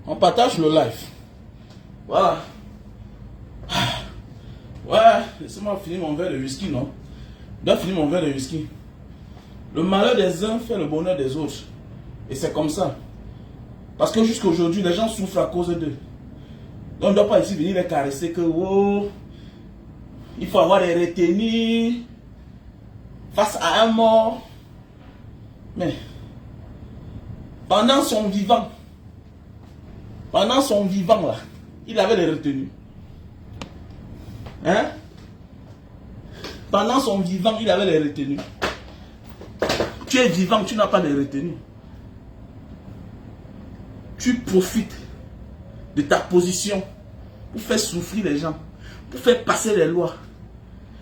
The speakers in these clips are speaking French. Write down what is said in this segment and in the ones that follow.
On partage le live. Voilà. Ouais, laissez-moi finir mon verre de whisky, non? Je dois finir mon verre de whisky. Le malheur des uns fait le bonheur des autres. Et c'est comme ça. Parce que jusqu'à aujourd'hui, les gens souffrent à cause d'eux. Donc on ne doit pas ici venir les caresser que oh, il faut avoir des retenues face à un mort. Mais pendant son vivant là, il avait les retenues. Hein? Pendant son vivant, il avait les retenues. Tu es vivant, tu n'as pas de retenues. Tu profites de ta position pour faire souffrir les gens, pour faire passer les lois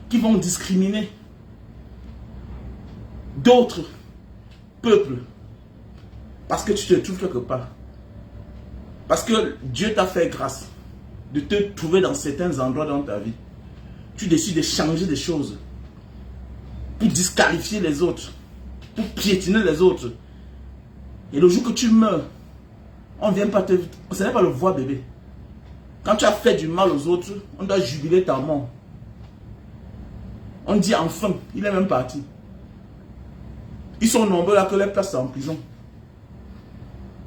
qui vont discriminer d'autres peuples. Parce que tu te trouves quelque part. Parce que Dieu t'a fait grâce de te trouver dans certains endroits dans ta vie. Tu décides de changer des choses pour disqualifier les autres, pour piétiner les autres. Et le jour que tu meurs, on ne vient pas te... Ce n'est pas le voir bébé. Quand tu as fait du mal aux autres, on doit jubiler ta mort. On dit enfin, il est même parti. Ils sont nombreux là que les places sont en prison.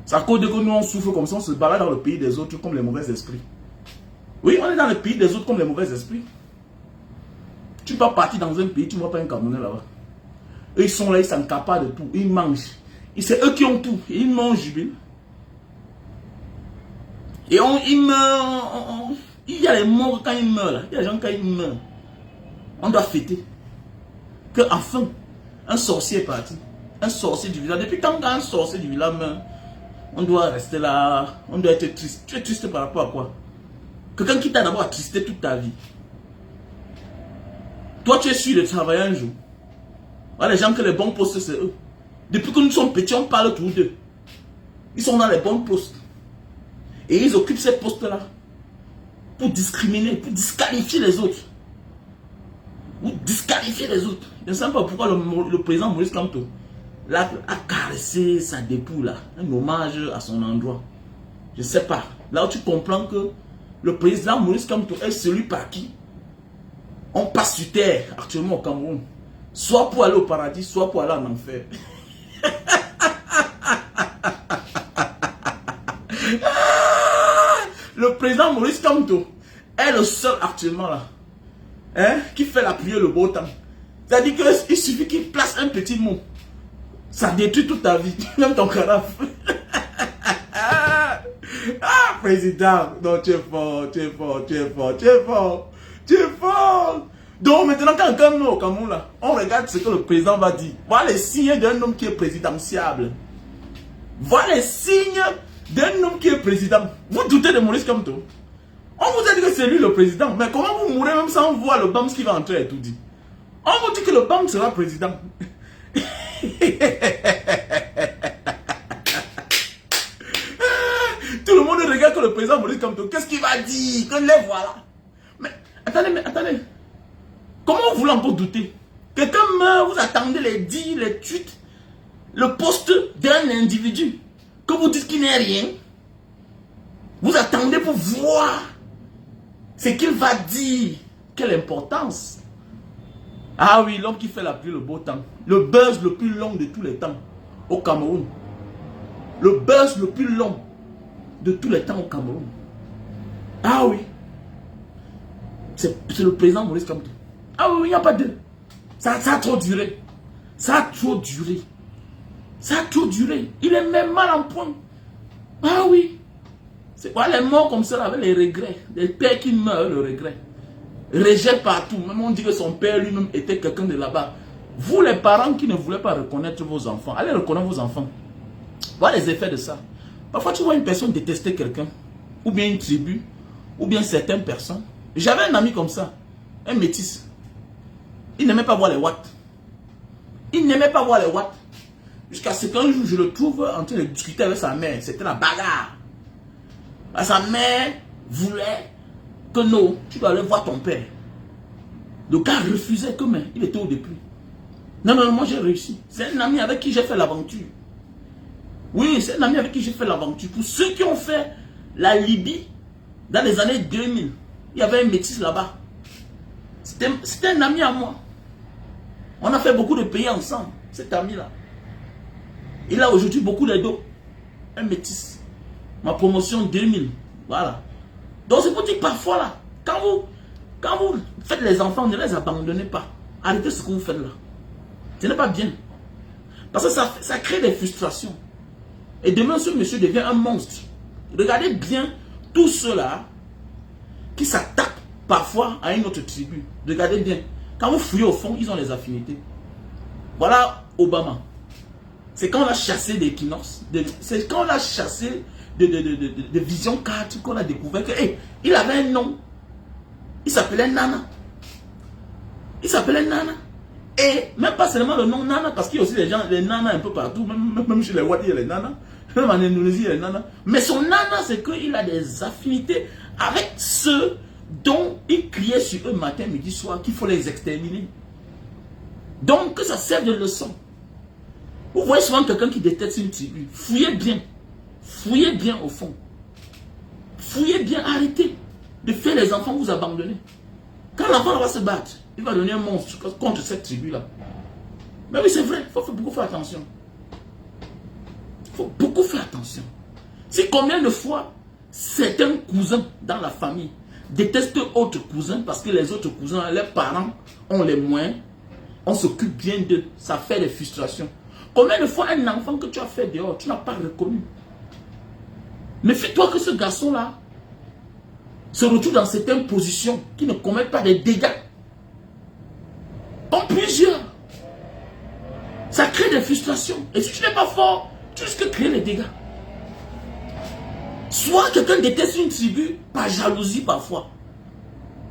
C'est à cause de que nous on souffre comme ça, on se balade dans le pays des autres comme les mauvais esprits. Oui, on est dans le pays des autres comme les mauvais esprits. Tu peux partir dans un pays, tu ne vois pas un Camerounais là-bas. Eux ils sont là, ils s'encaparent de tout, ils mangent. C'est eux qui ont tout, et ils mangent jubilent. Et il y a les morts quand ils meurent là. Il y a des gens quand ils meurent. On doit fêter. Que enfin, un sorcier est parti. Un sorcier du village. Depuis quand un sorcier du village meurt, on doit rester là. On doit être triste. Tu es triste par rapport à quoi? Quelqu'un qui t'a d'abord attristé toute ta vie. Toi tu es sûr de travailler un jour. Voilà les gens que les bons postes c'est eux. Depuis que nous sommes petits, on parle tous d'eux. Ils sont dans les bons postes. Et ils occupent ces postes-là pour discriminer, pour disqualifier les autres. Pour disqualifier les autres. Je ne sais pas pourquoi le président Maurice Kamto a caressé sa dépouille là. Un hommage à son endroit. Je ne sais pas. Là où tu comprends que le président Maurice Kamto est celui par qui on passe sur terre actuellement au Cameroun. Soit pour aller au paradis, soit pour aller en enfer. Le président Maurice Kamto est le seul actuellement là, hein, qui fait la pluie le beau temps. C'est-à-dire qu'il suffit qu'il place un petit mot. Ça détruit toute ta vie, même ton carafe. Ah, président, non, tu es fort, tu es fort, tu es fort, tu es fort, tu es fort. Donc maintenant, quand quelqu'un meurt au Cameroun là, on regarde ce que le président va dire. Voilà les signes d'un homme qui est présidentiable. Voilà les signes d'un homme qui est président. Vous doutez de Maurice Kamto? On vous a dit que c'est lui le président. Mais comment vous mourrez même sans voir le BAMS qui va entrer et tout dit? On vous dit que le BAMS sera président. Tout le monde regarde que le président Maurice Kamto. Qu'est-ce qu'il va dire? Que les voilà. Mais attendez. Comment vous voulez encore douter? Quelqu'un meurt, vous attendez les dires, les tweets, le poste d'un individu. Que vous dites qu'il n'est rien. Vous attendez pour voir ce qu'il va dire. Quelle importance. Ah oui, l'homme qui fait la pluie, le beau temps. Le buzz le plus long de tous les temps au Cameroun. Le buzz le plus long de tous les temps au Cameroun. Ah oui. C'est le président Maurice Kamto. Ah oui, il n'y a pas de... Ça a trop duré. Ça a trop duré. Ça a trop duré. Il est même mal en point. Ah oui. C'est quoi les morts comme ça avec les regrets. Les pères qui meurent, le regret. Rejet partout. Même on dit que son père lui-même était quelqu'un de là-bas. Vous les parents qui ne voulez pas reconnaître vos enfants, allez reconnaître vos enfants. Voilà les effets de ça. Parfois tu vois une personne détester quelqu'un. Ou bien une tribu. Ou bien certaines personnes. J'avais un ami comme ça. Un métis. Il n'aimait pas voir les watts. Il n'aimait pas voir les watts. Jusqu'à ce qu'un jour, je le trouve en train de discuter avec sa mère. C'était la bagarre. Sa mère voulait que non, tu dois aller voir ton père. Le gars refusait que, mais il était au début. Non, moi j'ai réussi. C'est un ami avec qui j'ai fait l'aventure. Oui, c'est un ami avec qui j'ai fait l'aventure. Pour ceux qui ont fait la Libye, dans les années 2000, il y avait un métis là-bas. C'était un ami à moi. On a fait beaucoup de pays ensemble, cet ami-là. Il a aujourd'hui beaucoup d'aide. Un métis. Ma promotion 2000. Voilà. Donc c'est pour dire parfois là, quand vous faites les enfants, ne les abandonnez pas. Arrêtez ce que vous faites là. Ce n'est pas bien. Parce que ça crée des frustrations. Et demain, ce monsieur devient un monstre. Regardez bien tous ceux-là qui s'attaquent parfois à une autre tribu. Regardez bien. Quand vous fouillez au fond, ils ont des affinités. Voilà Obama. C'est quand on a chassé des équinoxes. C'est quand on a chassé de Vision 4 qu'on a découvert que il avait un nom. Il s'appelait Nana. Il s'appelait Nana. Et même pas seulement le nom Nana, parce qu'il y a aussi des nanas un peu partout. Même chez les Wadi, il y a les nanas. Même en Indonésie, il y a les nanas. Mais son Nana, c'est qu'il a des affinités avec ceux dont il criait sur eux matin, midi, soir, qu'il faut les exterminer. Donc, que ça serve de leçon. Vous voyez souvent quelqu'un qui déteste une tribu. Fouillez bien. Fouillez bien au fond. Fouillez bien, arrêtez de faire les enfants vous abandonner. Quand l'enfant va se battre, il va donner un monstre contre cette tribu-là. Mais oui, c'est vrai, il faut beaucoup faire attention. Il faut beaucoup faire attention. Si combien de fois certains cousins dans la famille détestent autres cousins parce que les autres cousins, leurs parents ont les moyens, on s'occupe bien d'eux, ça fait des frustrations. Combien de fois un enfant que tu as fait dehors, tu n'as pas reconnu. Méfie-toi que ce garçon-là se retrouve dans certaines positions qui ne commettent pas des dégâts. En plusieurs. Ça crée des frustrations. Et si tu n'es pas fort, tu risques de créer les dégâts. Soit quelqu'un déteste une tribu par jalousie parfois.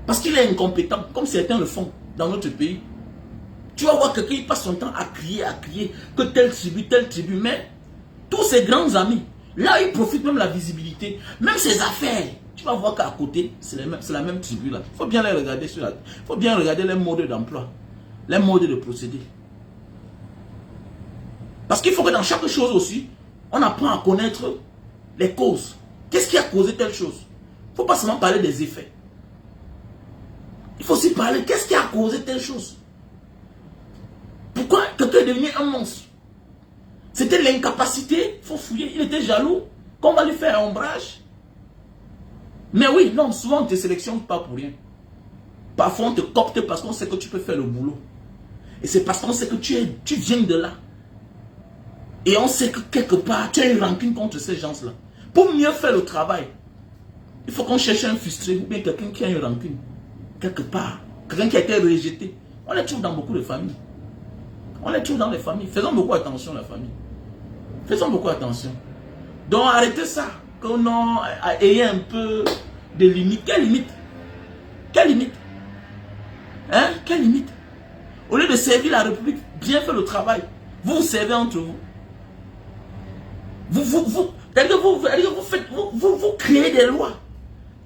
Parce qu'il est incompétent, comme certains le font dans notre pays. Tu vas voir quelqu'un qui passe son temps à crier, que telle tribu, mais tous ses grands amis, là il profite même de la visibilité, même ses affaires. Tu vas voir qu'à côté, c'est la même tribu là. Il faut bien les regarder il faut bien regarder les modes d'emploi, les modes de procédé. Parce qu'il faut que dans chaque chose aussi, on apprend à connaître les causes. Qu'est-ce qui a causé telle chose? Il ne faut pas seulement parler des effets. Il faut aussi parler, qu'est-ce qui a causé telle chose? Pourquoi quelqu'un est devenu un monstre? C'était l'incapacité, il faut fouiller, il était jaloux, qu'on va lui faire un ombrage. Mais oui, non, souvent on ne te sélectionne pas pour rien. Parfois on te copte parce qu'on sait que tu peux faire le boulot. Et c'est parce qu'on sait que tu viens de là. Et on sait que quelque part, tu as une rancune contre ces gens-là. Pour mieux faire le travail, il faut qu'on cherche un frustré ou bien quelqu'un qui a une rancune. Quelque part, quelqu'un qui a été rejeté. On les trouve dans beaucoup de familles. On les trouve dans les familles. Faisons beaucoup attention, la famille. Faisons beaucoup attention. Donc arrêtez ça. Qu'on ait un peu de limites. Quelle limite? Quelle limite? Hein? Quelle limite? Au lieu de servir la République, bien faire le travail. Vous vous servez entre vous. Vous créez des lois.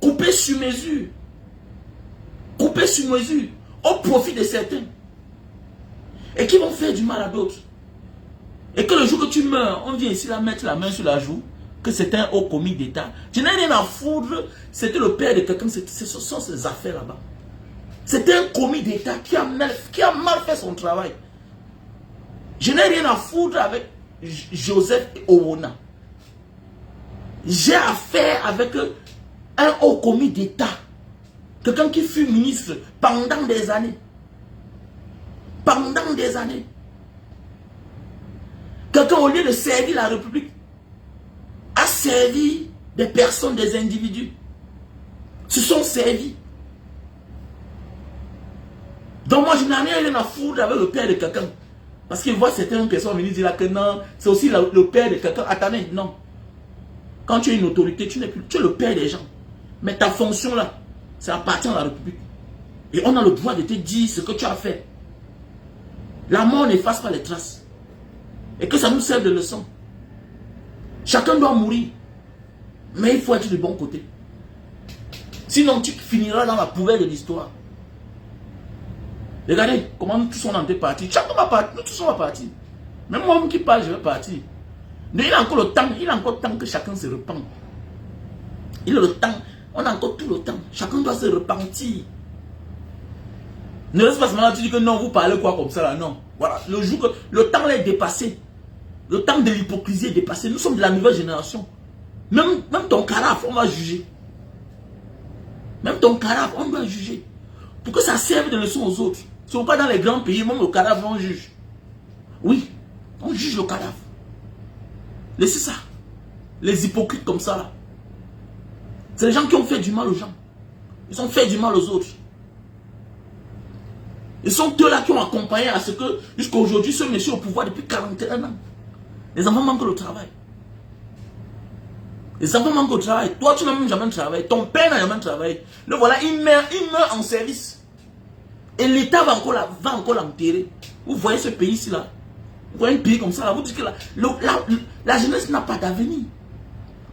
Coupées sur mesure. Coupées sur mesure. Au profit de certains. Et qui vont faire du mal à d'autres. Et que le jour que tu meurs, on vient ici là mettre la main sur la joue, que c'est un haut commis d'État. Je n'ai rien à foutre, c'était le père de quelqu'un, ce sont ces affaires là-bas. C'était un commis d'État qui a mal fait son travail. Je n'ai rien à foutre avec Joseph Owona. J'ai affaire avec un haut commis d'État. Quelqu'un qui fut ministre pendant des années. Pendant des années. Quelqu'un, au lieu de servir la République, a servi des personnes, des individus. Se sont servis. Donc moi, je n'ai rien à foutre avec le père de quelqu'un. Parce qu'il voit certaines personnes venir dire là que non, c'est aussi le père de quelqu'un. Attendez, non. Quand tu es une autorité, tu n'es plus, tu es le père des gens. Mais ta fonction là, ça appartient à la République. Et on a le droit de te dire ce que tu as fait. La mort n'efface pas les traces. Et que ça nous serve de leçon. Chacun doit mourir. Mais il faut être du bon côté. Sinon, tu finiras dans la poubelle de l'histoire. Regardez comment nous tous sommes partis. Chacun va partir. Nous tous sommes partis. Même moi qui parle, je vais partir. Mais il a encore le temps. Il a encore le temps que chacun se repente. Il a le temps. On a encore tout le temps. Chacun doit se repentir. Ne laisse pas seulement là, tu dis que non, vous parlez quoi comme ça là, non. Voilà, le jour que le temps là est dépassé. Le temps de l'hypocrisie est dépassé. Nous sommes de la nouvelle génération. Même ton carafe, on va juger. Même ton carafe, on doit juger. Pour que ça serve de leçon aux autres. Si on pas dans les grands pays, même le carafe, on juge. Oui, on juge le carafe. Laissez ça. Les hypocrites comme ça là. C'est les gens qui ont fait du mal aux gens. Ils ont fait du mal aux autres. Ils sont eux là qui ont accompagné à ce que, jusqu'à aujourd'hui, ce monsieur au pouvoir depuis 41 ans. Les enfants manquent le travail. Les enfants manquent au travail. Toi, tu n'as même jamais travaillé. Ton père n'a jamais travaillé. Le voilà, il meurt en service. Et l'État va encore l'enterrer. Vous voyez ce pays-ci là. Vous voyez un pays comme ça là. Vous dites que la jeunesse n'a pas d'avenir.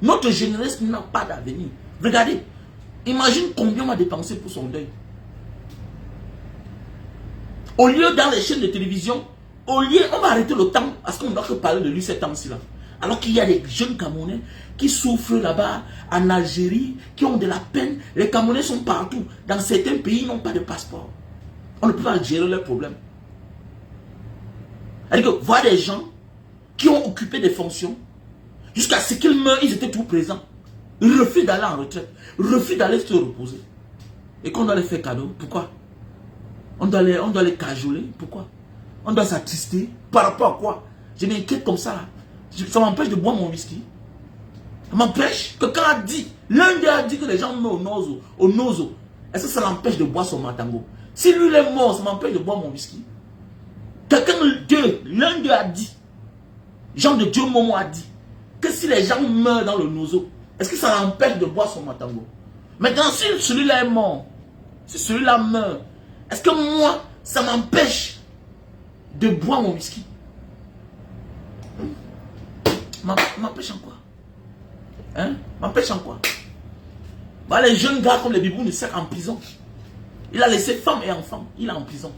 Notre jeunesse n'a pas d'avenir. Regardez. Imagine combien on a dépensé pour son deuil. Au lieu dans les chaînes de télévision, au lieu, on va arrêter le temps parce qu'on ne doit que parler de lui cet temps-ci là. Alors qu'il y a des jeunes Camerounais qui souffrent là-bas, en Algérie, qui ont de la peine. Les Camerounais sont partout. Dans certains pays, ils n'ont pas de passeport. On ne peut pas gérer leurs problèmes. C'est-à-dire que voir des gens qui ont occupé des fonctions, jusqu'à ce qu'ils meurent, ils étaient tout présents. Ils refusent d'aller en retraite. Ils refusent d'aller se reposer. Et qu'on doit les faire cadeau. Pourquoi? On doit les cajoler. Pourquoi? On doit s'attrister. Par rapport à quoi? Je m'inquiète comme ça là. Ça m'empêche de boire mon whisky. Ça m'empêche. Quelqu'un a dit, l'un d'eux a dit que les gens meurent au nozo. Est-ce que ça l'empêche de boire son matango? Si lui il est mort, ça m'empêche de boire mon whisky. L'un d'eux a dit, Jean de Dieu Momo a dit, que si les gens meurent dans le nozo, est-ce que ça l'empêche de boire son matango? Maintenant, si celui-là est mort, si celui-là meurt, est-ce que moi, ça m'empêche de boire mon whisky? M'empêche en quoi? Hein? M'empêche en quoi? Bah, les jeunes gars comme les bibous ne servent en prison. Il a laissé femme et enfants. Il est en prison.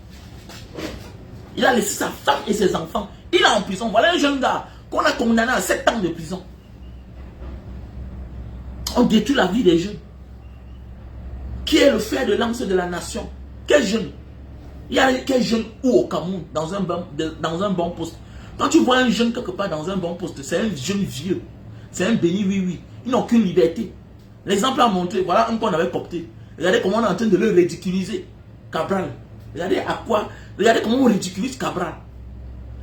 Il a laissé sa femme et ses enfants. Il est en prison. Voilà un jeune gars qu'on a condamné à 7 ans de prison. On détruit la vie des jeunes. Qui est le fer de lance de la nation? Quel jeune? Il y a quel jeune où au Cameroun, dans un bon poste? Quand tu vois un jeune quelque part dans un bon poste, c'est un jeune vieux. C'est un béni, oui. Ils n'ont aucune liberté. L'exemple a montré, voilà un qu'on avait copté. Regardez comment on est en train de le ridiculiser. Cabral. Regardez comment on ridiculise Cabral.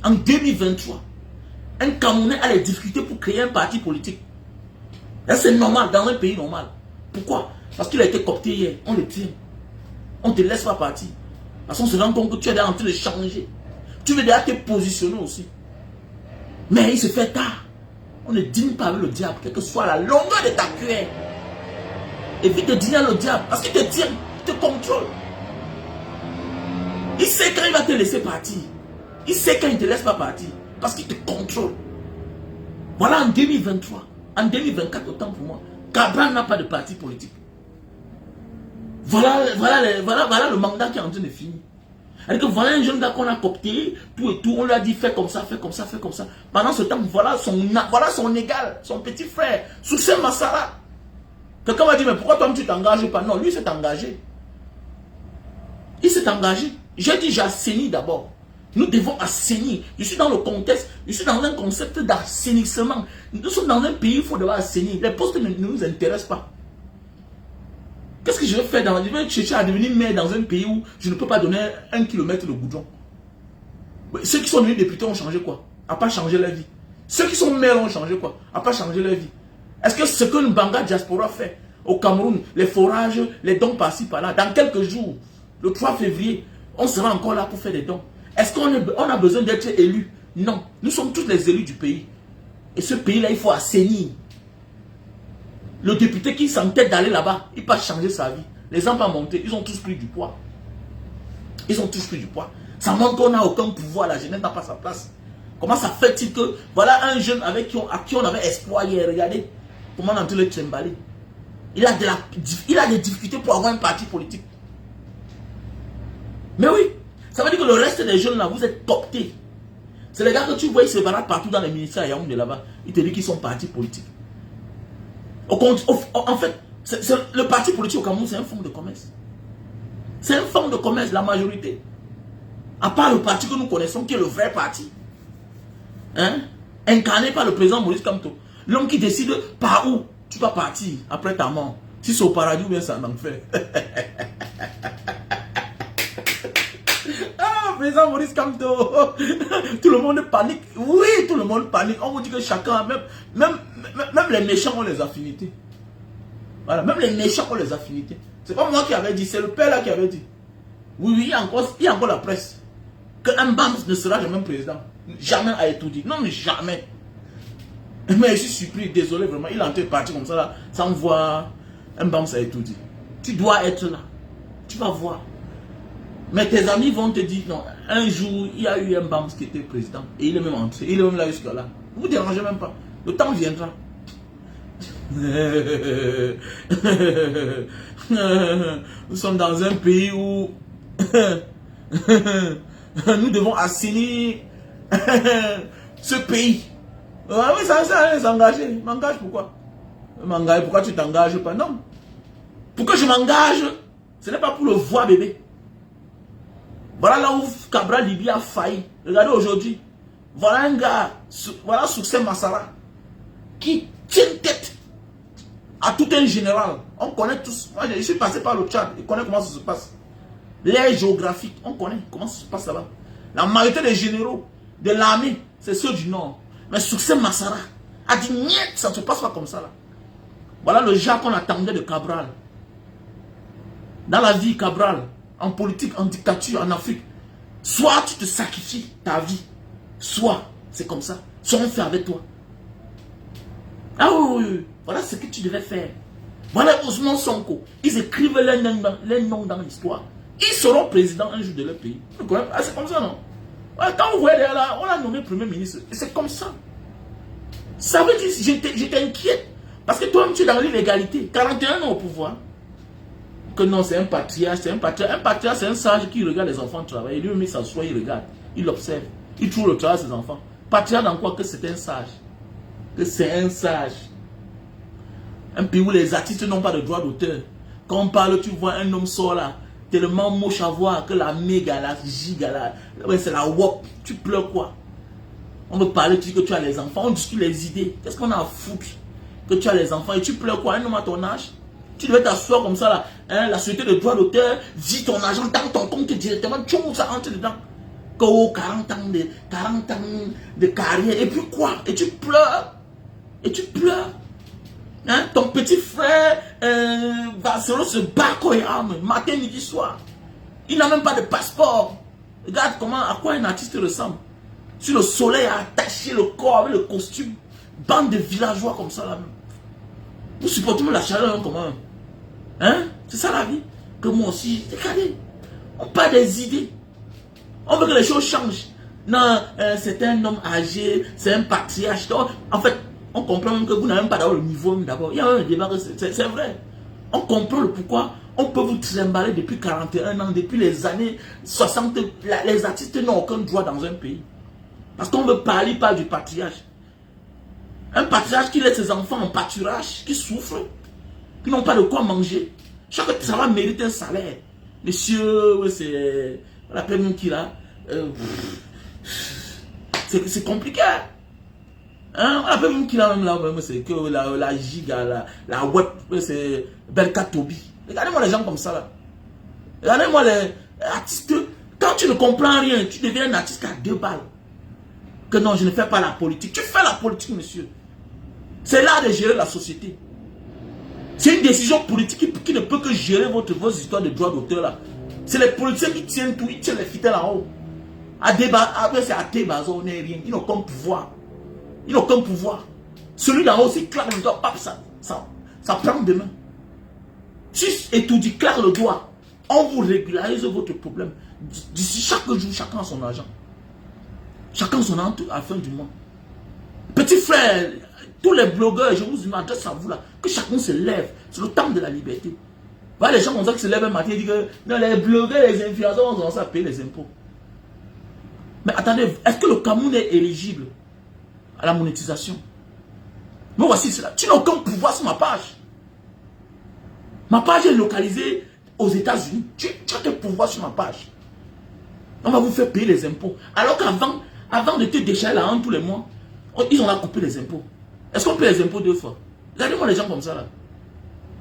En 2023, un Camerounais a les difficultés pour créer un parti politique. C'est normal, dans un pays normal. Pourquoi? Parce qu'il a été copté hier. On le tient. On ne te laisse pas partir. Parce qu'on se rend compte que tu es en train de changer. Tu veux déjà te positionner aussi. Mais il se fait tard. On ne dîne pas avec le diable, quelle que soit la longueur de ta cuillère. Évite de dîner avec le diable, parce qu'il te tient, il te contrôle. Il sait quand il va te laisser partir. Il sait quand il ne te laisse pas partir, parce qu'il te contrôle. Voilà en 2023, en 2024, autant pour moi, Cabral n'a pas de parti politique. Voilà le mandat qui est en train de finir. Alors que voilà un jeune gars qu'on a copté, tout et tout, on lui a dit fais comme ça, fais comme ça, fais comme ça. Pendant ce temps, voilà son égal, son petit frère, Succès Massara. Quelqu'un m'a dit, mais pourquoi toi tu t'engages pas? Non, lui s'est engagé. Il s'est engagé. J'ai dit, j'assaini d'abord. Nous devons assainir. Je suis dans le contexte, je suis dans un concept d'assainissement. Nous sommes dans un pays où il faut devoir assainir. Les postes ne nous intéressent pas. Qu'est-ce que je vais faire dans la vie? Je vais chercher à devenir maire dans un pays où je ne peux pas donner 1 kilomètre de goudron. Ceux qui sont devenus députés ont changé quoi? À pas changer leur vie. Ceux qui sont maires ont changé quoi? À pas changer leur vie. Est-ce que ce que le Banga Diaspora fait au Cameroun, les forages, les dons par-ci par-là, dans quelques jours, le 3 février, on sera encore là pour faire des dons? Est-ce qu'on a besoin d'être élu? Non. Nous sommes tous les élus du pays. Et ce pays-là, il faut assainir. Le député qui s'entête d'aller là-bas, il peut changer sa vie. Les enfants montés, ils ont tous pris du poids. Ils ont tous pris du poids. Ça montre qu'on n'a aucun pouvoir, la jeunesse n'a pas sa place. Comment ça fait-il que, voilà un jeune à qui on avait espoir hier, regardez, comment on a entendu le trimballer. Il a des difficultés pour avoir un parti politique. Mais oui, ça veut dire que le reste des jeunes là, vous êtes cooptés. C'est les gars que tu vois, ils se baladent partout dans les ministères à Yaoundé là-bas. Ils te disent qu'ils sont partis politiques. En fait, Le parti politique au Cameroun, c'est un fonds de commerce. C'est un fonds de commerce, la majorité. À part le parti que nous connaissons, qui est le vrai parti. Hein? Incarné par le président Maurice Kamto. L'homme qui décide par où tu vas partir après ta mort. Si c'est au paradis ou bien c'est en enfer. Ah, président Maurice Kamto. Tout le monde panique. Oui, tout le monde panique. On vous dit que chacun, même les méchants ont les affinités. Voilà, même les méchants ont les affinités. C'est pas moi qui avais dit, c'est le père là qui avait dit. Oui, il y a encore la presse. Que Mbams ne sera jamais président. Jamais a été dit. Non, jamais. Mais je suis surpris, désolé vraiment. Il est en train de partir comme ça là, sans voir Mbams a été dit. Tu dois être là. Tu vas voir. Mais tes amis vont te dire, non, un jour, il y a eu Mbams qui était président. Et il est même entré. Il est même là jusqu'à là. Ne vous dérangez même pas. Le temps viendra. Nous sommes dans un pays où nous devons assainir ce pays. Ah oui, ça s'engager. M'engage pourquoi? M'engage, pourquoi tu t'engages pas? Non. Pourquoi je m'engage? Ce n'est pas pour le voir bébé. Voilà là où Cabral Libi a failli. Regardez aujourd'hui. Voilà un gars, voilà Succès Massara, qui tient tête à tout un général. On connaît tous. Moi, je suis passé par le Tchad. On connaît comment ça se passe. L'air géographique, on connaît comment ça se passe là-bas. La majorité des généraux de l'armée, c'est ceux du Nord. Mais Succès Massara a dit, niet, ça ne se passe pas comme ça là. Voilà le genre qu'on attendait de Cabral. Dans la vie, Cabral, en politique, en dictature, en Afrique, soit tu te sacrifies ta vie, soit c'est comme ça. Soit on fait avec toi. Ah oui. Voilà ce que tu devais faire. Voilà Ousmane Sonko. Ils écrivent les noms dans l'histoire. Ils seront présidents un jour de leur pays. Ah, c'est comme ça, non? Quand vous voyez là, on l'a nommé premier ministre. Et c'est comme ça. Ça veut dire, je t'inquiète. Parce que toi-même, tu es dans l'illégalité. 41 ans au pouvoir. Que non, c'est un patriarche, c'est un patriarche. Un patriarche, c'est un sage qui regarde les enfants travailler. Lui-même, il s'assoit, il regarde. Il observe. Il trouve le travail de ses enfants. Patriarche dans quoi? Que c'est un sage. Que c'est un sage. Un pays où les artistes n'ont pas de droit d'auteur. Quand on parle, tu vois un homme sort là, tellement moche à voir, que la méga, la giga, ouais, c'est la wop. Tu pleures quoi? On veut parler, tu dis que tu as les enfants, on discute les idées. Qu'est-ce qu'on a à foutre? Que tu as les enfants et tu pleures quoi? Un homme à ton âge? Tu devais t'asseoir comme ça là, hein, la société de droit d'auteur, vit ton argent dans ton compte directement, tu ça rentre dedans. Que 40 ans de carrière, et puis quoi? Et tu pleures. Et tu pleures. Hein? Ton petit frère va se battre matin, midi, soir. Il n'a même pas de passeport. Regarde à quoi un artiste ressemble. Sur le soleil, à attacher le corps avec le costume. Bande de villageois comme ça là. Vous supportez la chaleur comment? Hein? C'est ça la vie. Que moi aussi, regardez. On parle des idées. On veut que les choses changent. Non, c'est un homme âgé, c'est un patriarche. En fait, on comprend même que vous n'avez même pas d'abord le niveau d'abord. Il y a un débat, c'est vrai. On comprend le pourquoi. On peut vous trimballer depuis 41 ans, depuis les années 60. Les artistes n'ont aucun droit dans un pays. Parce qu'on veut parler pas du patriarche. Un patriarche qui laisse ses enfants en pâturage, qui souffrent, qui n'ont pas de quoi manger. Chaque travail mérite un salaire. Monsieur, ouais, c'est la première qui là. C'est compliqué. Hein? La première qui là, même là, c'est que la giga, la web, c'est Belka Tobi. Regardez-moi les gens comme ça là. Regardez-moi les artistes. Quand tu ne comprends rien, tu deviens un artiste à 2 balles. Que non, je ne fais pas la politique. Tu fais la politique, monsieur. C'est là de gérer la société. C'est une décision politique qui ne peut que gérer vos histoires de droits d'auteur là. C'est les politiciens qui tiennent tout, ils tiennent les ficelles en haut. Après c'est à Débazo, on n'est rien. Ils n'ont aucun pouvoir. Ils n'ont aucun pouvoir. Celui d'en haut, c'est claque le doigt, pap, ça prend demain. Si étourdis, claque le doigt, on vous régularise votre problème. D'ici chaque jour, chacun a son argent. Chacun son argent à la fin du mois. Petit frère, tous les blogueurs, je vous m'adresse à vous là, que chacun se lève. C'est le temps de la liberté. Voilà, les gens comme ça qui se lèvent un matin et disent que non, les blogueurs, les influenceurs vont commencer à payer les impôts. Mais attendez, est-ce que le Cameroun est éligible à la monétisation? Mais voici cela. Tu n'as aucun pouvoir sur ma page. Ma page est localisée aux États-Unis. Tu as quel pouvoir sur ma page? On va vous faire payer les impôts. Alors avant de te déchirer la honte tous les mois, ils ont coupé les impôts. Est-ce qu'on paie les impôts 2 fois? Regardez-moi les gens comme ça là.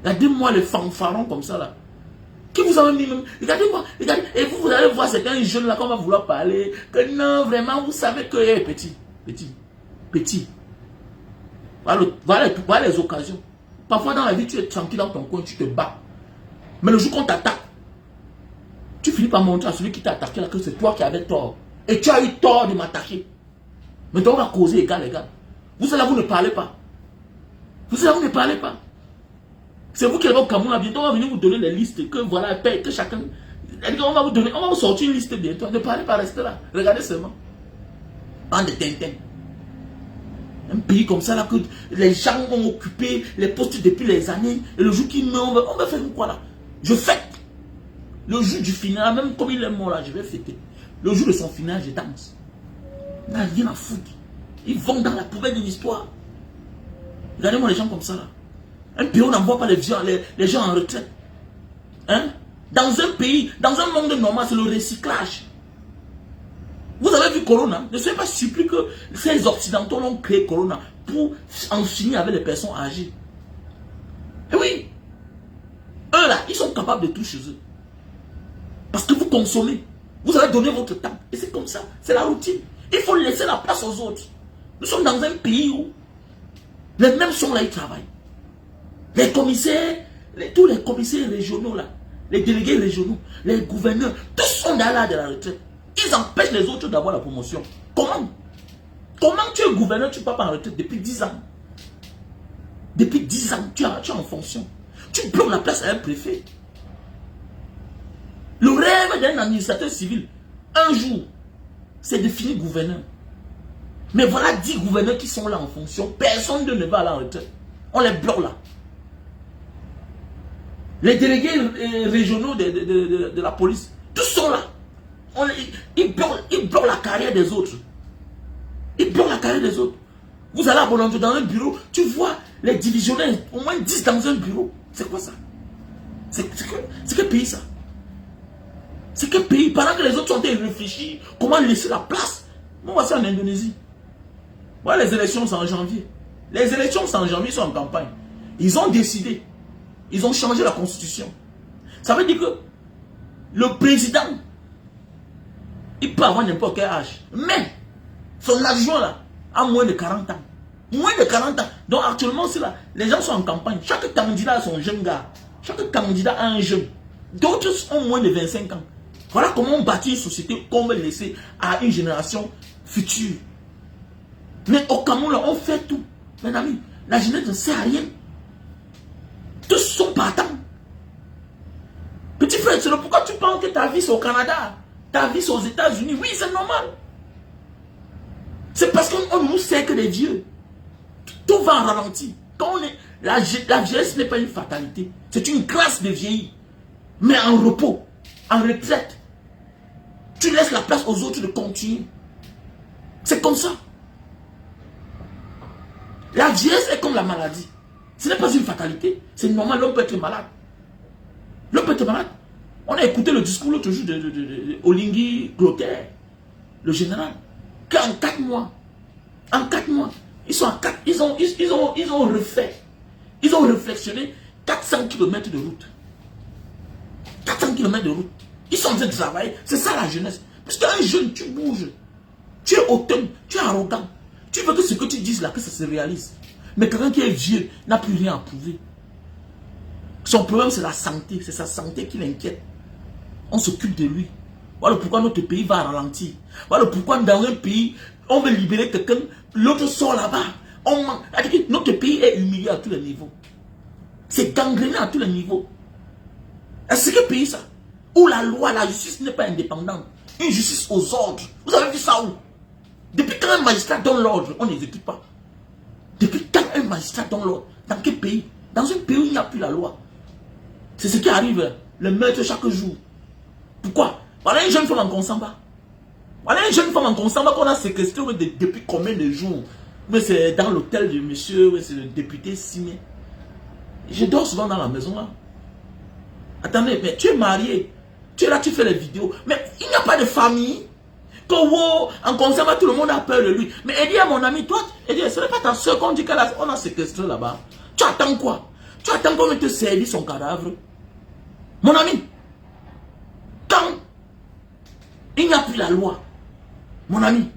Regardez-moi les fanfarons comme ça là. Qui vous avez mis même? Regardez-moi, regardez. Et vous allez voir certains jeunes là qu'on va vouloir parler. Que non, vraiment, vous savez que petit. Voilà les occasions. Parfois dans la vie, tu es tranquille dans ton coin, tu te bats. Mais le jour qu'on t'attaque, tu finis par montrer à celui qui t'a attaqué là que c'est toi qui avais tort. Et tu as eu tort de m'attaquer. Maintenant, on va causer égal. Vous là, vous ne parlez pas. Vous là, vous ne parlez pas. C'est vous qui allez au Cameroun là, bientôt on va venir vous donner les listes, que voilà, que chacun. On va vous sortir une liste bientôt. Ne parlez pas, restez là. Regardez seulement. Bande de Tintin. Un pays comme ça là que les gens ont occupé les postes depuis les années. Et le jour qu'il meurt, on va faire quoi là? Je fête. Le jour du final, même comme il est mort là, je vais fêter. Le jour de son final, je danse. Il n'a rien à foutre. Ils vont dans la poubelle de l'histoire. Regardez-moi les gens comme ça là. Un pays où on n'envoie pas les gens en retraite. Hein? Dans un pays, dans un monde normal, c'est le recyclage. Vous avez vu Corona? Ne soyez pas surpris que ces Occidentaux ont créé Corona pour en finir avec les personnes âgées. Et oui, eux là, ils sont capables de tout chez eux. Parce que vous consommez. Vous avez donné votre temps. Et c'est comme ça. C'est la routine. Il faut laisser la place aux autres. Nous sommes dans un pays où les mêmes sont là, ils travaillent. Les commissaires, tous les commissaires régionaux là, les délégués régionaux, les gouverneurs, tous sont dans l'âge de la retraite. Ils empêchent les autres d'avoir la promotion. Comment? Comment tu es gouverneur, tu ne pars pas en retraite depuis 10 ans? Depuis 10 ans, tu es en fonction. Tu bloques la place à un préfet. Le rêve d'un administrateur civil, un jour, c'est de finir gouverneur. Mais voilà 10 gouverneurs qui sont là en fonction. Personne ne va à la retraite. On les bloque là. Les délégués régionaux de la police, tous sont là. Ils bloquent la carrière des autres. Ils bloquent la carrière des autres. Vous allez à Bonaventure dans un bureau, tu vois les divisionnaires, au moins 10 dans un bureau. C'est quoi ça? C'est quel pays ça? C'est quel pays? Pendant que les autres sont en train de réfléchir, comment laisser la place? Moi, voici en Indonésie. Voilà, les élections, c'est en janvier. Les élections, c'est en janvier, ils sont en campagne. Ils ont décidé. Ils ont changé la constitution. Ça veut dire que le président, il peut avoir n'importe quel âge. Mais son adjoint là, a moins de 40 ans. Moins de 40 ans. Donc actuellement, c'est là. Les gens sont en campagne. Chaque candidat a son jeune gars. Chaque candidat a un jeune. D'autres ont moins de 25 ans. Voilà comment on bâtit une société qu'on veut laisser à une génération future. Mais au Cameroun, là, on fait tout. Mes amis, la jeunesse ne sert à rien. Tous sont partants. Petit frère, c'est pourquoi tu penses que ta vie c'est au Canada, ta vie c'est aux États-Unis. Oui, c'est normal. C'est parce qu'on nous sert que des vieux. Tout va en ralenti. Quand on est, la vieillesse n'est pas une fatalité. C'est une grâce de vieillir. Mais en repos, en retraite, tu laisses la place aux autres de continuer. C'est comme ça. La vieillesse est comme la maladie. Ce n'est pas une fatalité. C'est normal, l'homme peut être malade. L'homme peut être malade. On a écouté le discours l'autre jour de Olingui Clotaire, le général, qu'en 4 mois, ils ont refait, ils ont réflexionné 400 km de route. 400 km de route. Ils sont en train de travailler. C'est ça la jeunesse. Parce qu'un jeune, tu bouges. Tu es hautain, tu es arrogant. Tu veux que ce que tu dises là, que ça se réalise. Mais quelqu'un qui est vieux n'a plus rien à prouver. Son problème, c'est la santé. C'est sa santé qui l'inquiète. On s'occupe de lui. Voilà pourquoi notre pays va ralentir. Voilà pourquoi dans un pays, on veut libérer quelqu'un, l'autre sort là-bas. Notre pays est humilié à tous les niveaux. C'est gangréné à tous les niveaux. Est-ce que pays ça? Où la loi, la justice n'est pas indépendante. Une justice aux ordres. Vous avez vu ça où? Depuis quand un magistrat donne l'ordre, on n'exécute pas. Depuis quand un magistrat donne l'ordre? Dans quel pays? Dans un pays où il n'y a plus la loi. C'est ce qui arrive, le meurtre chaque jour. Pourquoi? Voilà une jeune femme en Consamba. Voilà une jeune femme en Consamba qu'on a séquestrée depuis combien de jours? Mais c'est dans l'hôtel du monsieur, c'est le député Simé. Je dors souvent dans la maison là. Attendez, mais tu es marié. Tu es là, tu fais les vidéos. Mais il n'y a pas de famille. Que wow, en conservatoire, tout le monde a peur de lui. Mais elle dit à mon ami, toi, elle dit, ce n'est pas ta soeur qu'on dit qu'on a séquestré là-bas. Tu attends quoi? Tu attends qu'on te servir son cadavre? Mon ami, quand il n'y a plus la loi, mon ami,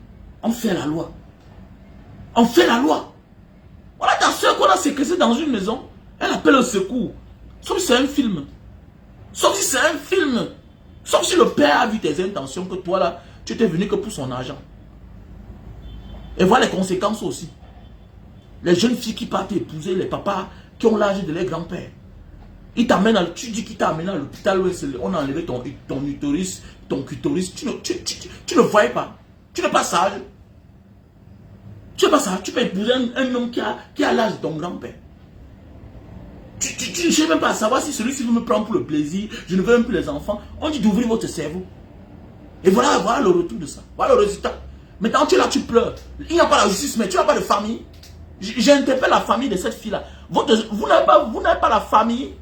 on fait la loi. On fait la loi. Voilà ta soeur qu'on a séquestrée dans une maison. Elle appelle au secours. Sauf si c'est un film. Sauf si c'est un film. Sauf si le père a vu tes intentions que toi là, tu étais venu que pour son argent. Et voilà les conséquences aussi. Les jeunes filles qui partent épouser les papas qui ont l'âge de leurs grands-pères. Ils t'amènent, tu dis qu'il t'a amené à l'hôpital où on a enlevé ton utérus, ton clitoris. Tu ne voyais pas. Tu n'es pas sage. Tu n'es pas sage. Tu peux épouser un homme qui a l'âge de ton grand-père. Tu ne sais même pas savoir si celui-ci me prend pour le plaisir. Je ne veux même plus les enfants. On dit d'ouvrir votre cerveau. Et voilà le retour de ça. Voilà le résultat. Maintenant tu es là, tu pleures. Il n'y a pas la justice, mais tu n'as pas de famille. J'interpelle la famille de cette fille-là. Vous n'avez pas la famille.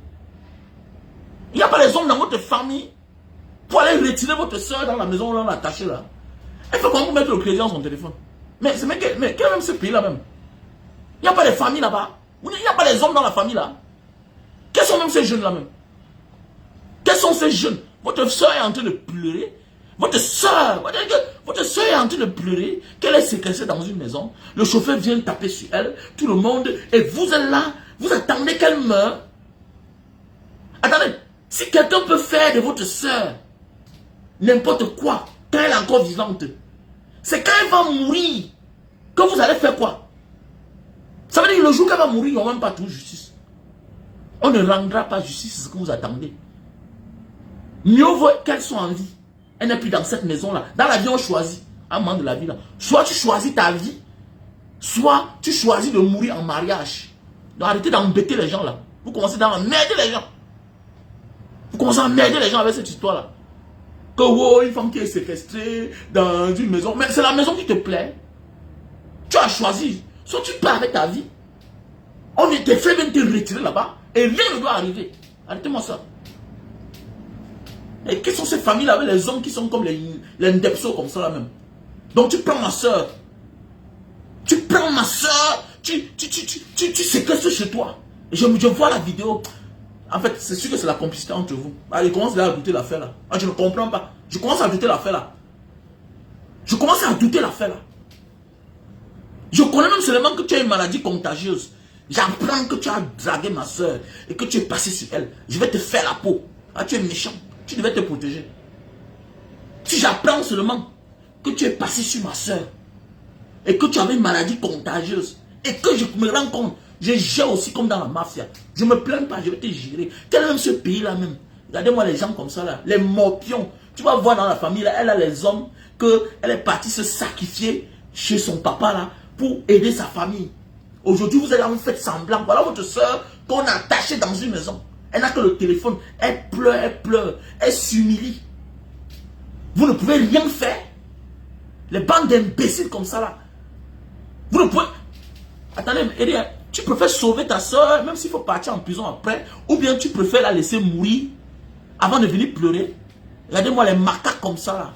Il n'y a pas les hommes dans votre famille pour aller retirer votre soeur dans la maison où on l'a attachée là. Elle fait comment pour mettre le crédit dans son téléphone? Mais quel est même ce pays-là même? Il n'y a pas de famille là-bas. Il n'y a pas les hommes dans la famille là. Quels sont même ces jeunes là même? Quels sont ces jeunes? Votre soeur est en train de pleurer. Votre soeur est en train de pleurer qu'elle est séquestrée dans une maison. Le chauffeur vient taper sur elle. Tout le monde. Et vous êtes là. Vous attendez qu'elle meure. Attendez. Si quelqu'un peut faire de votre soeur n'importe quoi quand elle est encore vivante, c'est quand elle va mourir que vous allez faire quoi? Ça veut dire que le jour qu'elle va mourir, on ne va même pas trouver justice. On ne rendra pas justice, c'est ce que vous attendez. Mieux vaut qu'elle soit en vie. Elle n'est plus dans cette maison-là. Dans la vie, on choisit. À un moment de la vie, là. Soit tu choisis ta vie, soit tu choisis de mourir en mariage. Donc arrêtez d'embêter les gens là. Vous commencez à emmerder les gens. Vous commencez à emmerder les gens avec cette histoire-là. Que wow, une femme qui est séquestrée dans une maison. Mais c'est la maison qui te plaît. Tu as choisi. Soit tu pars avec ta vie. On était fait bien te retirer là-bas. Et rien ne doit arriver. Arrêtez-moi ça. Et quelles sont ces familles-là avec les hommes qui sont comme les ndepsos comme ça là même? Donc tu prends ma soeur. Tu prends ma soeur. Tu séquestres chez toi. Et je vois la vidéo. En fait, c'est sûr que c'est la complicité entre vous. Je commence à douter l'affaire là. Je ne comprends pas. Je commence à douter l'affaire là. Je commence à douter l'affaire là. Je connais même seulement que tu as une maladie contagieuse. J'apprends que tu as dragué ma soeur et que tu es passé sur elle. Je vais te faire la peau. Ah, tu es méchant. Tu devais te protéger. Si j'apprends seulement que tu es passé sur ma soeur et que tu avais une maladie contagieuse et que je me rends compte, je gère aussi comme dans la mafia. Je ne me plains pas, je vais te gérer. Quel est même ce pays-là même? Regardez-moi les gens comme ça là, les morpions. Tu vas voir dans la famille là, elle a les hommes qu'elle est partie se sacrifier chez son papa là pour aider sa famille. Aujourd'hui, vous êtes là, vous faites semblant. Voilà votre soeur qu'on a attachée dans une maison. Elle n'a que le téléphone. Elle pleure. Elle s'humilie. Vous ne pouvez rien faire. Les bandes d'imbéciles comme ça là. Vous ne pouvez... Attendez, tu préfères sauver ta soeur, même s'il faut partir en prison après, ou bien tu préfères la laisser mourir avant de venir pleurer. Regardez-moi les macaques comme ça là.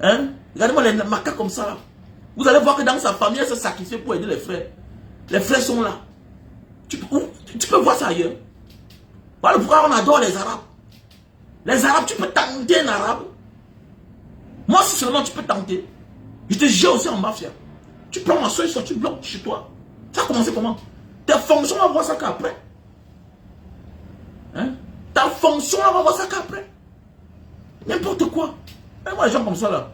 Hein? Regardez-moi les macaques comme ça là. Vous allez voir que dans sa famille, elle se sacrifie pour aider les frères. Les frères sont là. Tu peux voir ça ailleurs. Voilà pourquoi on adore les Arabes. Les Arabes, tu peux tenter un Arabe. Moi, si seulement tu peux tenter. Je te jette aussi en mafia. Tu prends ma soeur, tu bloques chez toi. Ça a commencé comment? Ta fonction, on va voir ça qu'après. Hein? Ta fonction, on va voir ça qu'après. N'importe quoi. Et moi, les gens comme ça là.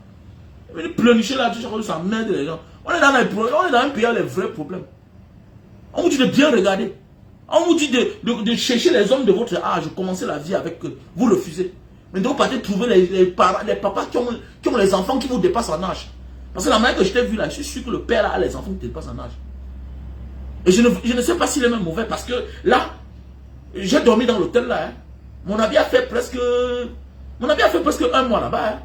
Ils pleurnicher là, tu sais, ça merde les gens. On est dans un pays avec les vrais problèmes. On vous dit de bien regarder. On vous dit de chercher les hommes de votre âge, commencer la vie avec eux. Vous refusez. Maintenant, vous partez trouver les papas qui ont les enfants qui vous dépassent en âge. Parce que la manière que je t'ai vu là, je suis sûr que le père là a les enfants qui dépassent en âge. Et je ne sais pas s'il est même mauvais parce que là, j'ai dormi dans l'hôtel là. Hein. Mon habit a fait presque un mois là-bas. Hein.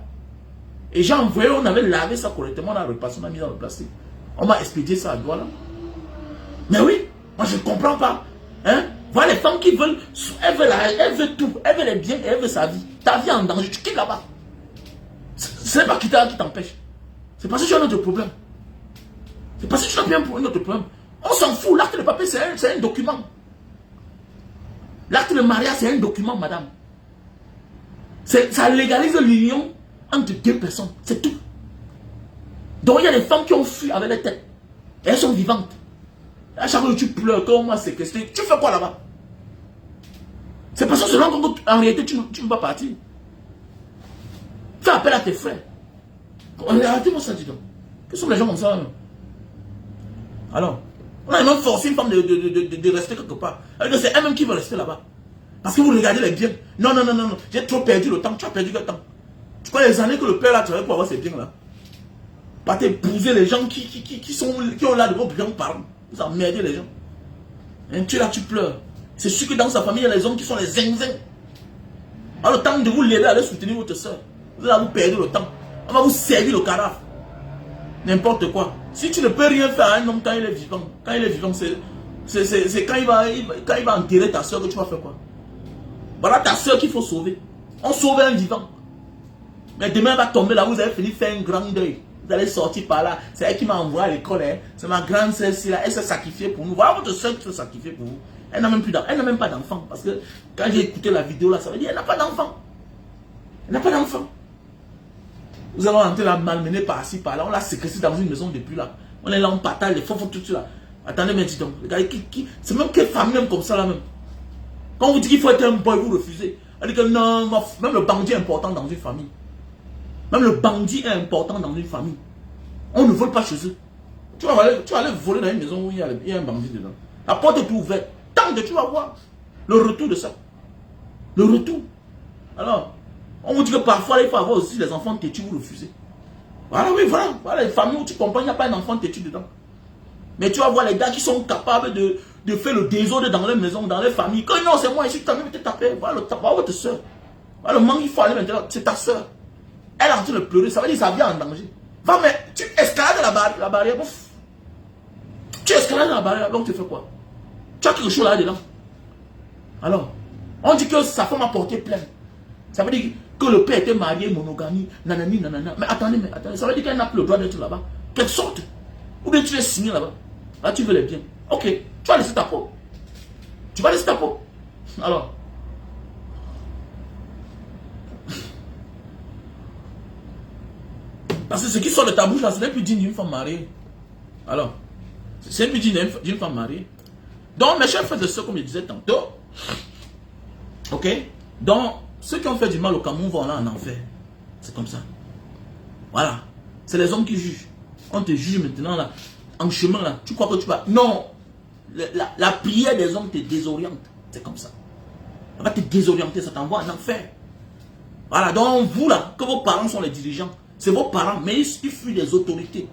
Et j'ai envoyé, on avait lavé ça correctement, on a repassé, on a mis dans le plastique. On m'a expédié ça à Douala. Mais oui, moi je ne comprends pas. Hein? Voilà les femmes qui veulent, elle veut tout, elle veut les biens et elle veut sa vie. Ta vie est en danger, tu quittes là-bas. Ce n'est pas quitter qui t'empêche. C'est parce que tu as un autre problème. C'est parce que tu as bien pour un autre problème. On s'en fout, l'acte de papier c'est un document. L'acte de mariage c'est un document, madame. Ça légalise l'union entre deux personnes, c'est tout. Donc il y a des femmes qui ont fui avec les têtes. Et elles sont vivantes. À chaque fois que tu pleures, quand on m'a séquestré, tu fais quoi là-bas? C'est parce que selon qu'en réalité tu ne vas pas partir. Fais appel à tes frères. Arrêtez-moi ça, dis donc. Que sont les gens comme ça? Alors, on a même forcé une femme de rester quelque part. C'est elle-même qui veut rester là-bas. Parce que vous regardez les biens. Non, non, non, non, non. J'ai trop perdu le temps. Tu as perdu quel temps? Tu crois les années que le père a travaillé pour avoir ces biens-là? Pas t'épouser les gens qui ont là de vos biens parents. Vous emmerdez les gens. Et tu es là, tu pleures. C'est sûr que dans sa famille, il y a les hommes qui sont les zinzins. Alors le temps de vous l'aider à aller soutenir votre soeur. Vous allez vous perdre le temps. On va vous servir le carafe. N'importe quoi. Si tu ne peux rien faire à un homme quand il est vivant, c'est quand il va enterrer ta soeur que tu vas faire quoi? Voilà ta soeur qu'il faut sauver. On sauve un vivant. Mais demain elle va tomber là, vous avez fini de faire un grand deuil. Vous allez sortir par là. C'est elle qui m'a envoyé à l'école. Hein. C'est ma grande sœur là. Elle s'est sacrifiée pour nous. Voilà votre soeur qui s'est sacrifiée pour vous. Elle n'a même pas d'enfant. Parce que quand j'ai écouté la vidéo là, ça veut dire qu'elle n'a pas d'enfant. Elle n'a pas d'enfant. Vous allez rentrer la malmener par-ci, par-là. On l'a séquestrée dans une maison depuis là. On est là, on partage les fonds, tout ça là. Attendez, mais dis donc. Regardez, c'est même quelle famille même comme ça là même. Quand on vous dit qu'il faut être un boy, vous refusez. Elle dit que non, même le bandit est important dans une famille. Même le bandit est important dans une famille. On ne vole pas chez eux. Tu vas aller voler dans une maison où il y a un bandit dedans. La porte est ouverte. Tant que tu vas voir le retour de ça. Le retour. Alors, on vous dit que parfois, il faut avoir aussi les enfants têtus, vous refusez. Voilà, oui, voilà. Voilà les familles où tu comprends, il n'y a pas un enfant têtu dedans. Mais tu vas voir les gars qui sont capables de faire le désordre dans les maisons, dans les familles. Quand non, c'est moi ici, tu as même été tapé. Voilà, votre soeur. Voilà, le manque, il faut aller maintenant. C'est ta soeur. Elle est en train de pleurer, ça veut dire que sa vie est en danger. Va, mais tu escalades la barrière. Bouf. Tu escalades la barrière, donc tu fais quoi? Tu as quelque chose là-dedans. Alors, on dit que sa femme a porté plainte. Ça veut dire que le père était marié, monogamie, nanani, nanana. Mais attendez, ça veut dire qu'elle n'a plus le droit d'être là-bas. Qu'elle sorte. Ou bien tu es signé là-bas. Là, tu veux les biens. Ok, tu vas laisser ta peau. Tu vas laisser ta peau. Alors. Parce que ce qui sort de ta bouche là, ce n'est plus digne d'une femme mariée. Alors, c'est plus digne d'une femme mariée. Donc, mes chers frères et sœurs, comme je disais tantôt, ok, donc, ceux qui ont fait du mal au Cameroun vont là en enfer. C'est comme ça. Voilà. C'est les hommes qui jugent. On te juge maintenant là, en chemin là. Tu crois que tu vas... Non. La prière des hommes te désoriente. C'est comme ça. Ça va te désorienter, ça t'envoie en enfer. Voilà. Donc, vous là, que vos parents sont les dirigeants, c'est vos parents, mais ils fuient des autorités.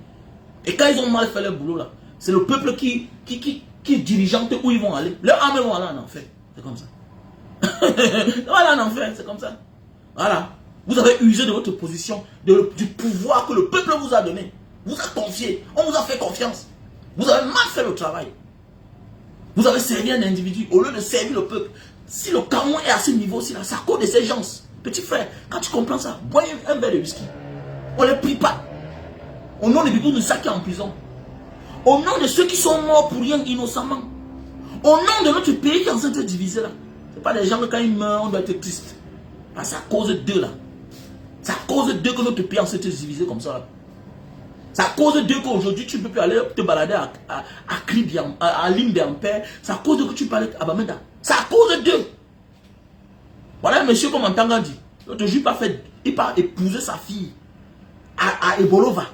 Et quand ils ont mal fait leur boulot là, c'est le peuple qui dirigeante où ils vont aller. Leurs âmes vont aller en enfer. C'est comme ça. Voilà en enfer, c'est comme ça. Voilà. Vous avez usé de votre position, du pouvoir que le peuple vous a donné. Vous a confié. On vous a fait confiance. Vous avez mal fait le travail. Vous avez servi un individu au lieu de servir le peuple. Si le Cameroun est à ce niveau-ci, c'est à cause de ces gens. Petit frère, quand tu comprends ça, bois un verre de whisky. On ne les prie pas. Au nom des Bibous de ceux qui sont en prison. Au nom de ceux qui sont morts pour rien innocemment. Au nom de notre pays qui est en train de se diviser là. Ce n'est pas des gens que quand ils meurent, on doit être triste. C'est à cause d'eux là. C'est à cause d'eux que notre pays est en train de se diviser comme ça là. C'est à cause d'eux qu'aujourd'hui tu ne peux plus aller te balader à Limbe-en-Père. C'est à cause d'eux que tu peux aller à Bamenda. C'est à cause d'eux. Voilà un monsieur comme Antanga dit. L'autre jour, il part épouser sa fille à Ebolova.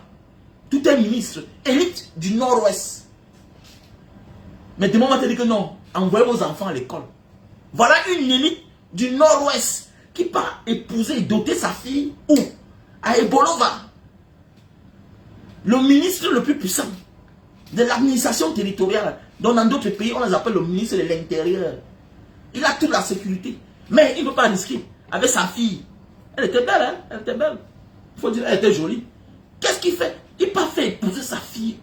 Tout un ministre, élite du Nord-Ouest. Mais demain, on va te dire que non, envoyez vos enfants à l'école. Voilà une élite du Nord-Ouest qui part épouser et doter sa fille où? À Ebolova. Le ministre le plus puissant de l'administration territoriale, dont dans d'autres pays, on les appelle le ministre de l'Intérieur. Il a toute la sécurité. Mais il ne peut pas risquer avec sa fille. Elle était belle, hein? Elle était belle. Il faut dire, elle était jolie. Qu'est-ce qu'il fait? Il n'a pas fait épouser sa fille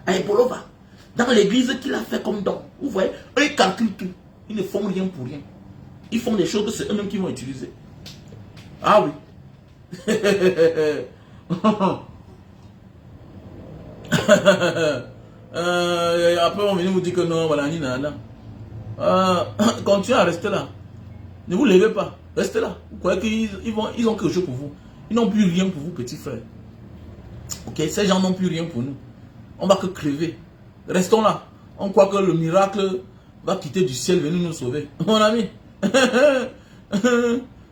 à Ebolova. Dans l'église qu'il a fait comme don. Vous voyez, eux, ils calculent tout. Ils ne font rien pour rien. Ils font des choses que c'est eux-mêmes qui vont utiliser. Ah oui. Après, on vient vous dire que non, voilà, ni nana. Continuez à rester là. Ne vous levez pas. Restez là. Vous croyez qu'ils ont quelque chose pour vous. Ils n'ont plus rien pour vous, petits frères. Ok, ces gens n'ont plus rien pour nous. On va que crever. Restons là. On croit que le miracle va quitter du ciel, venir nous sauver. Mon ami.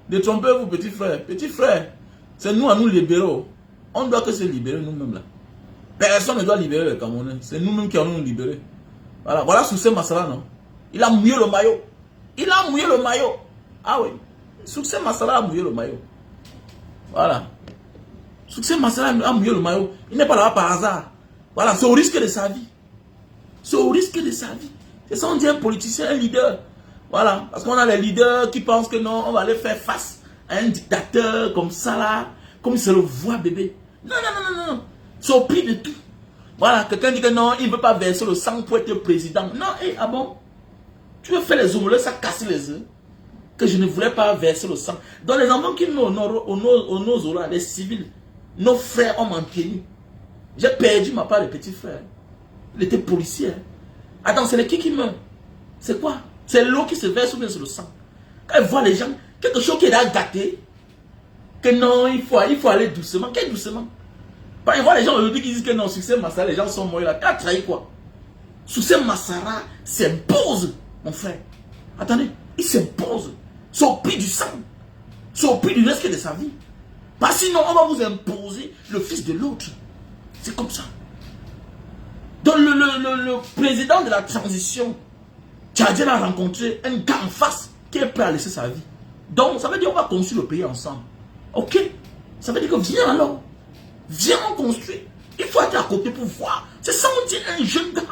Détrompez-vous, petits frères. Petits frères, c'est nous à nous libérer. On ne doit que se libérer nous-mêmes là. Personne ne doit libérer les Camerounais. C'est nous-mêmes qui allons nous libérer. Voilà, voilà Succès Massaran, non? Il a mouillé le maillot. Il a mouillé le maillot. Ah oui. Succès Massaran a mouillé le maillot. Voilà. Succès Massaran a mouillé le maillot. Il n'est pas là par hasard. Voilà, c'est au risque de sa vie. C'est au risque de sa vie. C'est ça, on dit un politicien, un leader. Voilà. Parce qu'on a les leaders qui pensent que non, on va aller faire face à un dictateur comme ça là. Comme il se le voit, bébé. Non, non, non, non, non. C'est au prix de tout. Voilà, quelqu'un dit que non, il ne veut pas verser le sang pour être président. Non, ah bon? Tu veux faire les omelets, ça casse les œufs. Que je ne voulais pas verser le sang. Donc les enfants qui nous honorent, les civils, nos frères ont maintenu. J'ai perdu ma part de petit frère. Il était policier. Attends, c'est qui meurt? C'est quoi? C'est l'eau qui se verse ou bien c'est le sang? Quand ils voient les gens, quelque chose qui est là gâté, que non, il faut aller doucement. Quel doucement? Quand ils voient les gens aujourd'hui qui disent que non, Succès Massara, les gens sont morts là. T'as trahi quoi? Succès Massara s'impose, mon frère. Attendez, il s'impose. C'est au prix du sang. C'est au prix du risque de sa vie. Parce que sinon, on va vous imposer le fils de l'autre. C'est comme ça. Donc le président de la transition, Tchadien a rencontré un gars en face qui est prêt à laisser sa vie. Donc ça veut dire qu'on va construire le pays ensemble. Ok? Ça veut dire que viens alors. Viens on construit. Il faut être à côté pour voir. C'est ça on dit un jeune gars.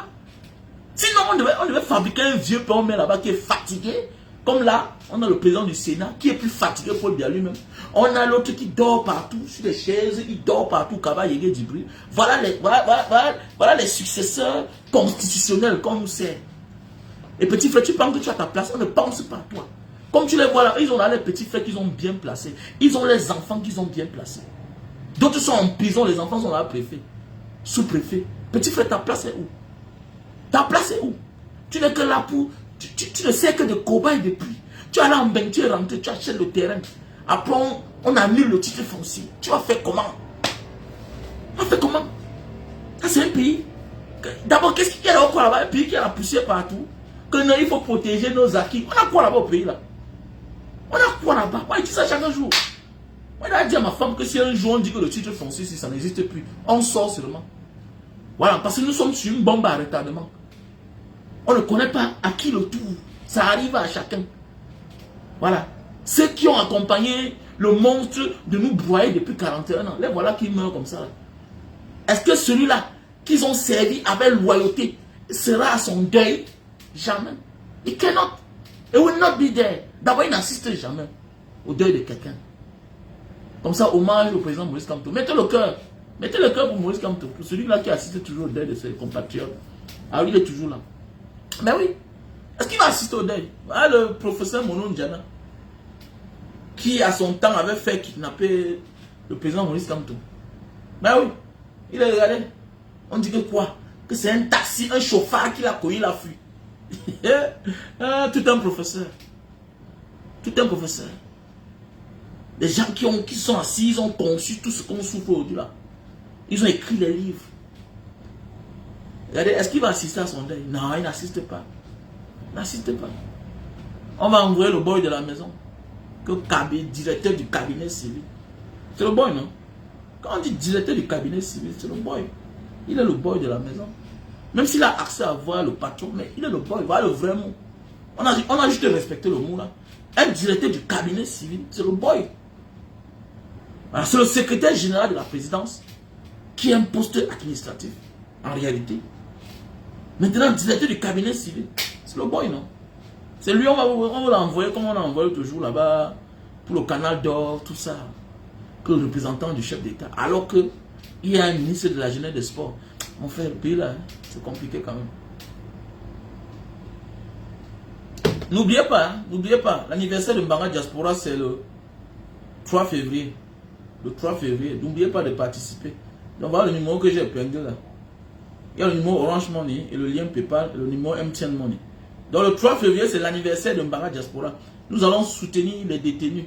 Sinon on devait fabriquer un vieux père là-bas qui est fatigué. Comme là, on a le président du Sénat qui est plus fatigué pour le dire lui-même. On a l'autre qui dort partout sur les chaises, il dort partout, Kaba Yégué Djibril. Voilà les successeurs constitutionnels qu'on nous sert. Et petit frère, tu penses que tu as ta place, on ne pense pas à toi. Comme tu les vois là, ils ont là les petits frères qu'ils ont bien placés. Ils ont les enfants qu'ils ont bien placés. D'autres sont en prison, les enfants sont là, préfet, sous-préfet. Petit frère, ta place est où? Ta place est où? Tu n'es que là pour... Tu ne sais que de cobaye depuis. Tu es là en bain, tu es rentré, tu achètes le terrain. Après, on annule le titre foncier. Tu vas faire comment? Tu vas faire comment? Ça, c'est un pays. D'abord, qu'est-ce qu'il y a encore là-bas? Un pays qui a la poussière partout. Que non, il faut protéger nos acquis. On a quoi là-bas au pays là? On a quoi là-bas? Moi, je dis ça chaque jour. Moi, je dis à ma femme que si un jour on dit que le titre foncier, si ça n'existe plus, on sort seulement. Voilà, parce que nous sommes sur une bombe à retardement. On ne connaît pas à qui le tour. Ça arrive à chacun. Voilà. Ceux qui ont accompagné le monstre de nous broyer depuis 41 ans, les voilà qui meurent comme ça. Est-ce que celui-là qu'ils ont servi avec loyauté sera à son deuil? Jamais. It cannot. It will not be there. D'abord, il n'assiste jamais au deuil de quelqu'un. Comme ça, hommage au président Maurice Kamto. Mettez le cœur. Mettez le cœur pour Maurice Kamto. Pour celui-là qui assiste toujours au deuil de ses compatriotes. Ah oui, il est toujours là. Mais oui. Est-ce qu'il va assister au deuil? Ah, le professeur Mono Ndiana, qui à son temps avait fait kidnapper le président Maurice Kamto. Mais oui. Il est regardé. On dit que quoi? Que c'est un taxi, un chauffeur qui l'a connu, il a fui. Tout un professeur. Tout un professeur. Les gens qui sont assis, ils ont conçu tout ce qu'on souffre aujourd'hui là. Ils ont écrit les livres. Regardez, est-ce qu'il va assister à son deuil? Non, il n'assiste pas. Il n'assiste pas. On va envoyer le boy de la maison. Que directeur du cabinet civil. C'est le boy, non? Quand on dit directeur du cabinet civil, c'est le boy. Il est le boy de la maison. Même s'il a accès à voir le patron, mais il est le boy, voilà le vrai mot. On a juste respecté le mot là. Un directeur du cabinet civil, c'est le boy. C'est le secrétaire général de la présidence qui est un poste administratif, en réalité. Maintenant, directeur du cabinet civil, c'est le boy, non? C'est lui, on va l'envoyer comme on a envoyé toujours là-bas pour le canal d'or, tout ça, que le représentant du chef d'État. Alors qu'il y a un ministre de la jeunesse et des sports. Mon frère, le pays là, c'est compliqué quand même. n'oubliez pas, l'anniversaire de Mbanga Diaspora, c'est le 3 février. Le 3 février, n'oubliez pas de participer. Donc voilà le numéro que j'ai épinglé là. Il y a le numéro Orange Money et le lien PayPal, le numéro MTN Money. Donc le 3 février, c'est l'anniversaire de Mbanga Diaspora. Nous allons soutenir les détenus,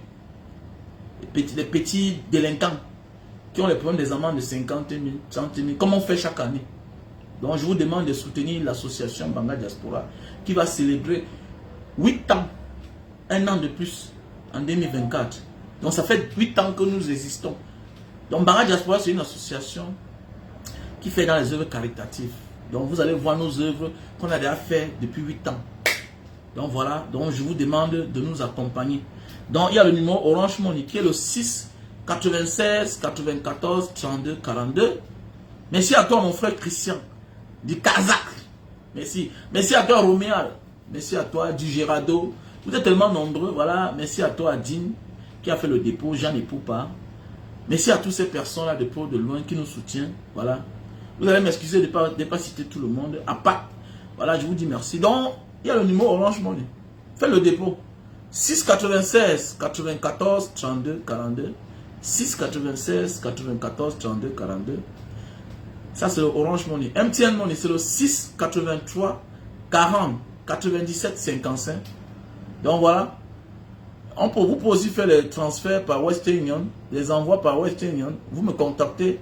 les petits délinquants qui ont les problèmes des amendes de 50 000, 100 000, comme on fait chaque année. Donc je vous demande de soutenir l'association Mbanga Diaspora qui va célébrer 8 ans, un an de plus en 2024. Donc ça fait 8 ans que nous existons. Donc Mbanga Diaspora, c'est une association qui fait dans les œuvres caritatives. Donc vous allez voir nos œuvres qu'on a déjà fait depuis 8 ans. Donc voilà, donc je vous demande de nous accompagner. Donc il y a le numéro Orange Money qui est le 6 96 94 32 42. Merci à toi mon frère Christian du Kazakh. Merci. Merci à toi Roméal. Merci à toi du Gérardo. Vous êtes tellement nombreux. Voilà. Merci à toi Adine qui a fait le dépôt. Jean et Poupa. Merci à toutes ces personnes-là de près de loin qui nous soutiennent. Voilà. Vous allez m'excuser de ne pas citer tout le monde. À part. Voilà, je vous dis merci. Donc, il y a le numéro Orange Money. Faites le dépôt. 6 96 94 32 42. 6 96 94 32 42. Ça, c'est le Orange Money. MTN Money, c'est le 6 83 40 97 55. Donc voilà. Vous pouvez aussi faire les transferts par Western Union, les envois par Western Union. Vous me contactez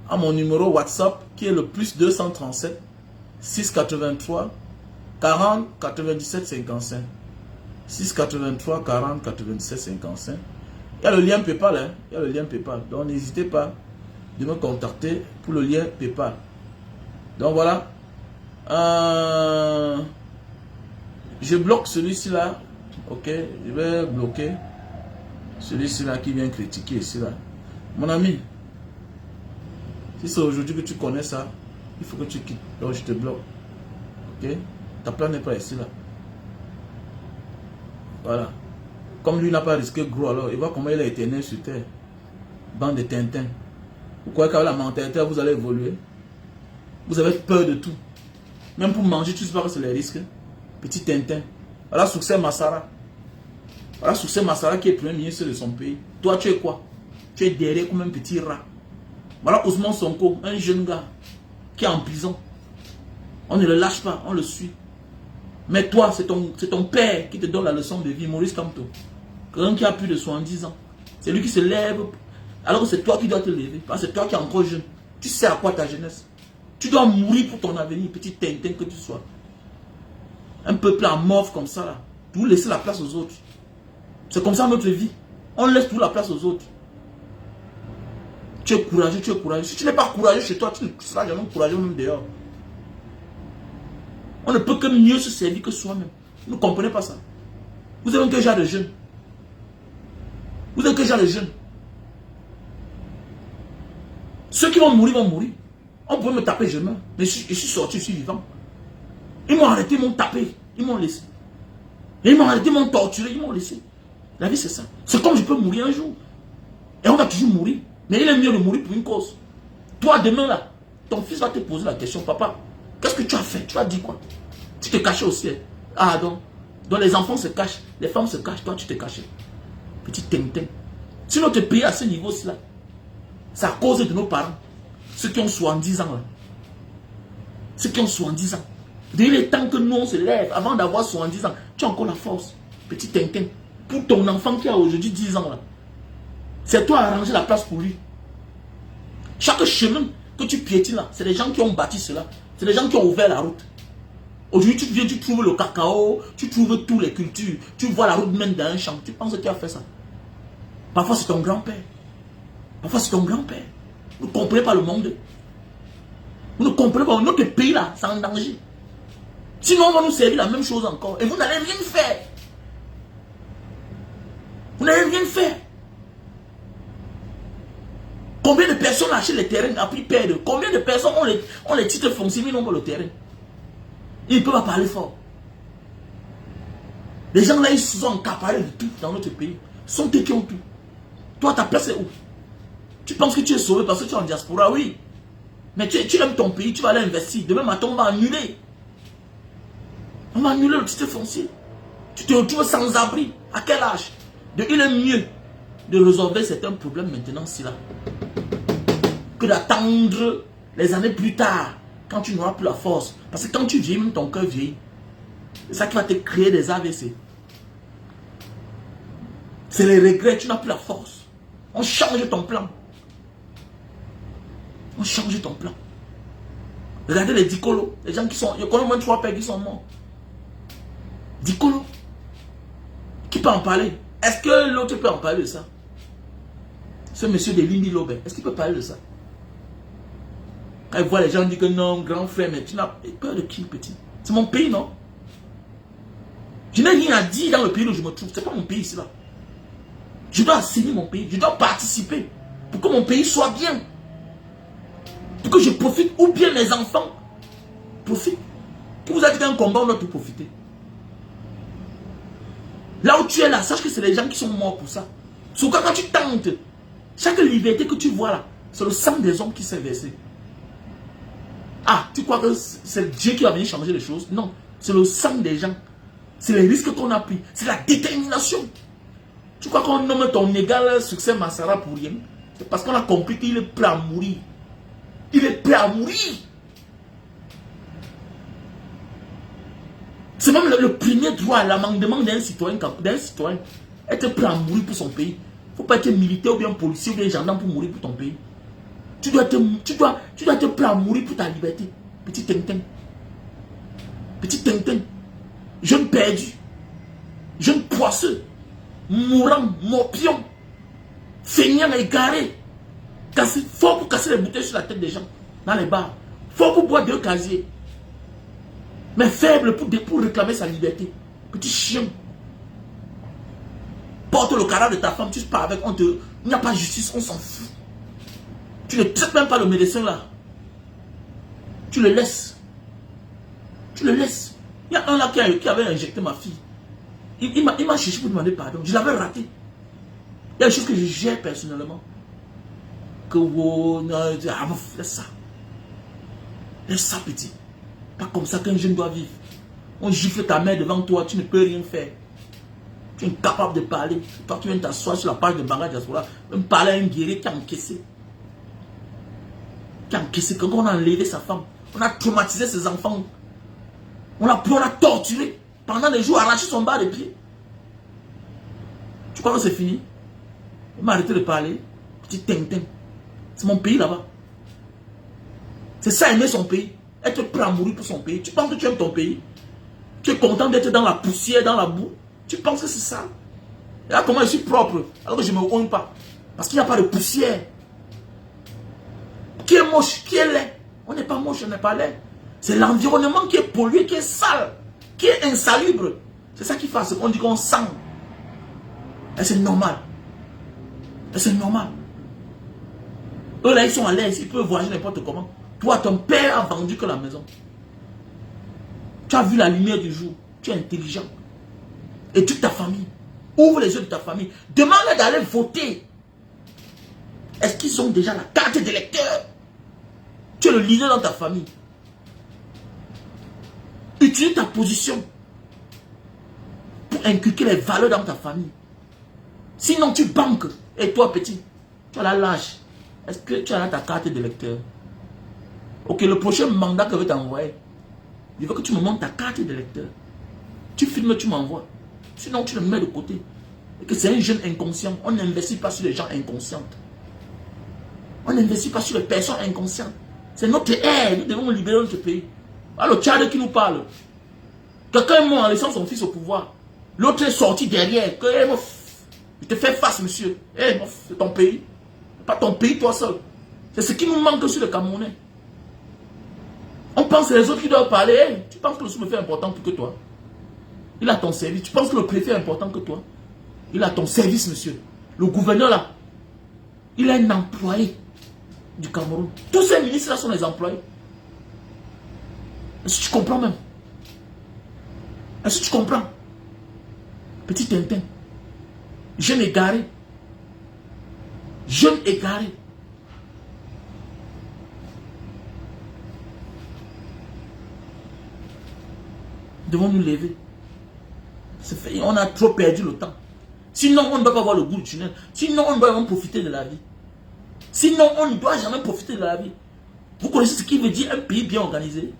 à mon numéro WhatsApp qui est le plus 237 683 40 97 55. 683 40 97 55. Il y a le lien PayPal. Hein? Il y a le lien PayPal. Donc n'hésitez pas de me contacter pour le lien PayPal. Donc voilà. Je bloque celui-ci là. Ok, je vais bloquer celui-ci là qui vient critiquer ici là. Mon ami, si c'est aujourd'hui que tu connais ça, il faut que tu quittes. Donc je te bloque. Ok, ta place n'est pas ici là. Voilà. Comme lui n'a pas risqué gros, alors il voit comment il est éternel sur terre. Bande de Tintin. Vous croyez qu'avec la mentalité, vous allez évoluer? Vous avez peur de tout. Même pour manger, tu sais pas que c'est les risques. Petit Tintin. Voilà Succès Massara. Voilà Succès Massara qui est premier ministre de son pays. Toi, tu es quoi? Tu es derrière comme un petit rat. Voilà Ousmane Sonko, un jeune gars qui est en prison. On ne le lâche pas, on le suit. Mais toi, c'est ton père qui te donne la leçon de vie, Maurice Kamto. Quelqu'un qui a plus de 70 ans. C'est lui qui se lève. Alors que c'est toi qui dois te lever. Parce que c'est toi qui es encore jeune. Tu sais à quoi ta jeunesse. Tu dois mourir pour ton avenir, petit Tintin que tu sois. Un peuple en morve comme ça, là. Vous laissez la place aux autres. C'est comme ça notre vie. On laisse tout la place aux autres. Tu es courageux, tu es courageux. Si tu n'es pas courageux chez toi, tu ne seras jamais courageux même dehors. On ne peut que mieux se servir que soi-même. Vous ne comprenez pas ça. Vous avez quel genre de jeunes? Vous avez quel genre de jeunes? Ceux qui vont mourir vont mourir. On peut me taper, je meurs. Mais je suis sorti, je suis vivant. Ils m'ont arrêté, ils m'ont tapé. Ils m'ont laissé. Et ils m'ont arrêté, ils m'ont torturé, ils m'ont laissé. La vie, c'est ça. C'est comme je peux mourir un jour. Et on va toujours mourir. Mais il est mieux de mourir pour une cause. Toi, demain, là, ton fils va te poser la question, papa, qu'est-ce que tu as fait? Tu as dit quoi? Tu te cachais au ciel. Ah, donc les enfants se cachent, les femmes se cachent, toi, tu te cachais. Petit Tintin. Si notre pays à ce niveau-ci, là, c'est à cause de nos parents. Ceux qui ont 70 ans, là. Ceux qui ont 70 ans. Il est temps que nous, on se lève. Avant d'avoir 70 ans, tu as encore la force. Petit Tintin. Pour ton enfant qui a aujourd'hui 10 ans, là. C'est toi à arranger la place pour lui. Chaque chemin que tu piétines là, c'est les gens qui ont bâti cela. C'est les gens qui ont ouvert la route. Aujourd'hui, tu viens, tu trouves le cacao, tu trouves toutes les cultures. Tu vois la route même dans un champ. Tu penses que tu as fait ça. Parfois, c'est ton grand-père. Parfois, c'est ton grand-père. Vous ne comprenez pas le monde. Vous ne comprenez pas. Notre pays là, c'est en danger. Sinon, on va nous servir la même chose encore. Et vous n'allez rien faire. Vous n'allez rien faire. Combien de personnes achètent les terrains après perdent? Combien de personnes ont les titres fonciers mais n'ont pas le terrain? Ils ne peuvent pas parler fort. Les gens là, ils sont accaparés de tout dans notre pays. Ce sont eux qui ont tout. Toi, ta place est où? Tu penses que tu es sauvé parce que tu es en diaspora? Oui. Mais tu aimes ton pays, tu vas aller investir. Demain matin, on va annuler. On va annuler le titre foncier. Tu te retrouves sans abri. À quel âge? Il est mieux de résolver certains problèmes maintenant, si là, que d'attendre les années plus tard, quand tu n'auras plus la force. Parce que quand tu vieillis, même ton cœur vieillit. C'est ça qui va te créer des AVC. C'est les regrets, tu n'as plus la force. On change ton plan. On change ton plan. Regardez les dicolos, les gens qui sont... Il y a quand même moins 3 pères qui sont morts. Dicolo. Qui peut en parler? Est-ce que l'autre peut en parler de ça? Ce monsieur de Lindy Lobet, est-ce qu'il peut parler de ça? Quand il voit les gens dire que non, grand frère, mais tu n'as peur de qui, petit? C'est mon pays, non? Je n'ai rien à dire dans le pays où je me trouve. C'est pas mon pays ici, là. Je dois assainir mon pays. Je dois participer pour que mon pays soit bien. Pour que je profite, ou bien les enfants profitent. Qui vous a dit qu'un combat, on doit tout profiter? Là où tu es là, sache que c'est les gens qui sont morts pour ça. Surtout quand tu tentes, chaque liberté que tu vois là, c'est le sang des hommes qui s'est versé. Ah, tu crois que c'est Dieu qui va venir changer les choses? Non, c'est le sang des gens. C'est les risques qu'on a pris. C'est la détermination. Tu crois qu'on nomme ton égal succès Massara pour rien? C'est parce qu'on a compris qu'il est prêt à mourir. Il est prêt à mourir. C'est même le premier droit, l'amendement d'un citoyen, être prêt à mourir pour son pays. Il ne faut pas être militaire ou bien policier ou bien gendarme pour mourir pour ton pays. Tu dois être prêt à mourir pour ta liberté. Petit Tintin. Petit Tintin. Jeune perdu. Jeune poisseux. Mourant, morpion. Feignant, égaré. Fort pour casser les bouteilles sur la tête des gens. Dans les bars. Fort pour boire 2 casiers. Mais faible pour réclamer sa liberté. Petit chien. Porte le cadavre de ta femme, tu pars avec, il n'y a pas de justice, on s'en fout. Tu ne traites même pas le médecin là. Tu le laisses. Tu le laisses. Il y a un là qui avait injecté ma fille. Il m'a cherché pour demander pardon. Je l'avais raté. Il y a des choses que je gère personnellement. Que vous... laisse ça. Laisse ça, petit. Pas comme ça qu'un jeune doit vivre. On gifle ta mère devant toi, tu ne peux rien faire. Tu es incapable de parler. Toi, tu viens t'asseoir sur la page de Banga Diaspora, même parler à un guerrier qui a encaissé. Qui a encaissé. Quand on a enlevé sa femme, on a traumatisé ses enfants. On l'a torturé. Pendant des jours, arraché son bas de pied. Tu crois que c'est fini? Il m'a arrêté de parler. Petit Tintin. C'est mon pays là-bas. C'est ça, aimer son pays. Être prêt à mourir pour son pays. Tu penses que tu aimes ton pays? Tu es content d'être dans la poussière, dans la boue? Tu penses que c'est ça? Et là, comment je suis propre alors que je ne me honte pas? Parce qu'il n'y a pas de poussière. Qui est moche? Qui est laid? On n'est pas moche, on n'est pas laid. C'est l'environnement qui est pollué, qui est sale, qui est insalubre. C'est ça qui fait ce qu'on dit qu'on sent. Et c'est normal. Et c'est normal. Eux là, ils sont à l'aise, ils peuvent voyager n'importe comment. Toi, ton père a vendu que la maison. Tu as vu la lumière du jour. Tu es intelligent. Et toute ta famille. Ouvre les yeux de ta famille. Demande-leur d'aller voter. Est-ce qu'ils ont déjà la carte d'électeur? Tu es le leader dans ta famille. Utilise ta position pour inculquer les valeurs dans ta famille. Sinon, tu banques. Et toi, petit, tu as la lâche. Est-ce que tu as là ta carte d'électeur? Ok, le prochain mandat que je vais t'envoyer, il veut que tu me montres ta carte d'électeur. Tu filmes, tu m'envoies. Sinon, tu le mets de côté. Et que c'est un jeune inconscient. On n'investit pas sur les gens inconscients. On n'investit pas sur les personnes inconscientes. C'est notre ère. Nous devons libérer notre pays. Alors, le Tchad qui nous parle. Quelqu'un est mort en laissant son fils au pouvoir. L'autre est sorti derrière. Que, hey, je te fais face, monsieur. Hey, c'est ton pays. Pas ton pays, toi seul. C'est ce qui nous manque sur le Camerounais. On pense que les autres qui doivent parler. Hey, tu penses que le sous-préfet est important que toi? Il a ton service. Tu penses que le préfet est important que toi? Il a ton service, monsieur. Le gouverneur là, il est un employé du Cameroun. Tous ces ministres là sont des employés. Est-ce que tu comprends même? Est-ce que tu comprends? Petit Tintin. Jeune égaré. Jeune égaré. Devons nous lever. On a trop perdu le temps. Sinon, on ne doit pas voir le bout du tunnel. Sinon, on doit vraiment profiter de la vie. Sinon, on ne doit jamais profiter de la vie. Vous connaissez ce qui veut dire un pays bien organisé?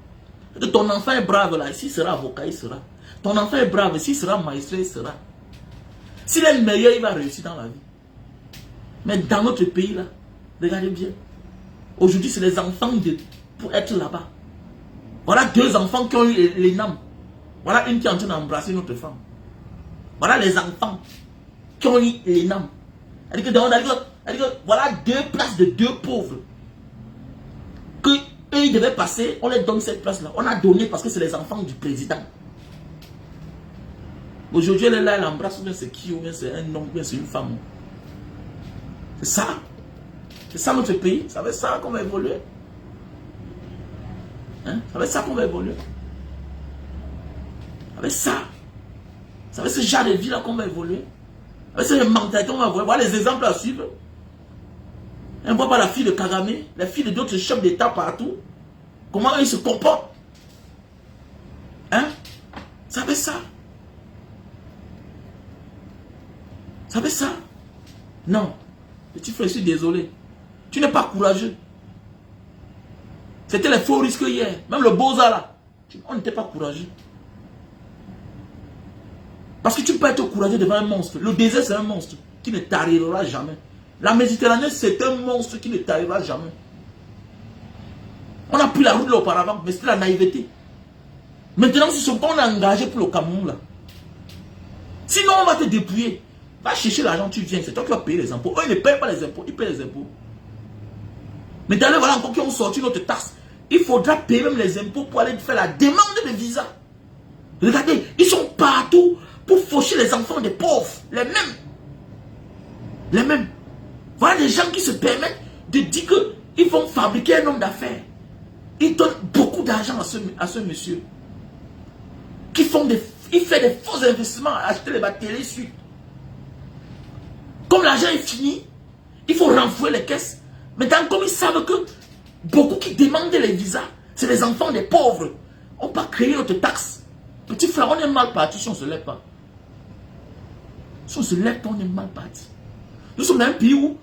Que ton enfant est brave là, s'il sera avocat, il sera. Ton enfant est brave, s'il sera magistrat, il sera. S'il est meilleur, il va réussir dans la vie. Mais dans notre pays là, regardez bien. Aujourd'hui, c'est les enfants pour être là-bas. Voilà 2 enfants qui ont eu les NAM. Voilà une qui est en train d'embrasser notre femme. Voilà les enfants qui ont eu les NAM. Voilà 2 places de 2 pauvres. Que eux, ils devaient passer, on leur donne cette place-là. On a donné parce que c'est les enfants du président. Aujourd'hui, elle est là, elle embrasse, ou bien c'est qui, ou bien c'est un homme, ou bien c'est une femme. C'est ça. C'est ça notre pays. Ça va être ça qu'on va évoluer. Hein? Ça va être ça qu'on va évoluer. Ça va être ça. Ça va être ce genre de vie-là qu'on va évoluer. Ça va être ce mentalité qu'on va évoluer. Voilà les exemples à suivre. On voit pas la fille de Kagame, la fille de d'autres chefs d'État partout. Comment ils se comportent. Hein? Ça va être ça. Ça va être ça. Non. Petit frère, je suis désolé. Tu n'es pas courageux. C'était les faux risques hier. Même le Beaux-Arts là. On n'était pas courageux. Parce que tu peux être courageux devant un monstre. Le désert, c'est un monstre qui ne t'arrivera jamais. La Méditerranée, c'est un monstre qui ne t'arrivera jamais. On a pris la route là auparavant, mais c'était la naïveté. Maintenant, c'est ce qu'on a engagé pour le Cameroun là. Sinon, on va te dépouiller. Va chercher l'argent, tu viens. C'est toi qui vas payer les impôts. Eux, ils ne payent pas les impôts. Ils payent les impôts. Mais d'ailleurs, voilà encore qui ont sorti notre taxe. Il faudra payer même les impôts pour aller faire la demande de visa. Regardez, ils sont partout pour faucher les enfants des pauvres. Les mêmes. Les mêmes. Voilà des gens qui se permettent de dire qu'ils vont fabriquer un homme d'affaires. Ils donnent beaucoup d'argent à ce monsieur. Il fait des faux investissements à acheter les batteries suite. Comme l'argent est fini, il faut renflouer les caisses. Maintenant, comme ils savent que beaucoup qui demandent les visas, c'est les enfants des pauvres, on va créer notre taxe. Petit frère, on est mal parti si on ne se lève pas. Si on se lève pas, on est mal parti. Nous sommes dans un pays où,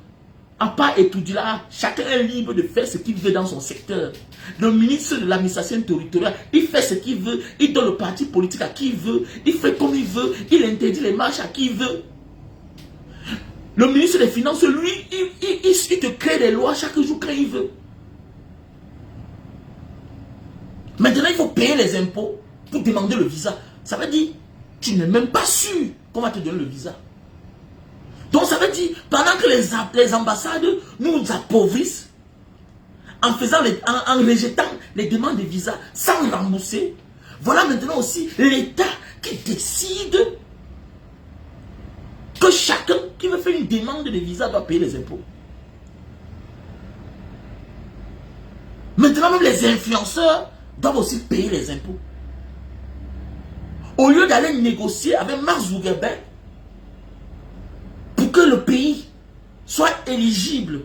à part étudier là, chacun est libre de faire ce qu'il veut dans son secteur. Le ministre de l'administration territoriale, il fait ce qu'il veut, il donne le parti politique à qui il veut, il fait comme il veut, il interdit les marches à qui il veut. Le ministre des Finances, lui, il te crée des lois chaque jour quand il veut. Maintenant, il faut payer les impôts pour demander le visa. Ça veut dire, tu n'es même pas sûr qu'on va te donner le visa. Donc, ça veut dire, pendant que les ambassades nous appauvrissent, en rejetant les demandes de visa sans rembourser, voilà maintenant aussi l'État qui décide que chacun qui veut faire une demande de visa doit payer les impôts. Maintenant, même les influenceurs doivent aussi payer les impôts. Au lieu d'aller négocier avec Mark Zuckerberg pour que le pays soit éligible,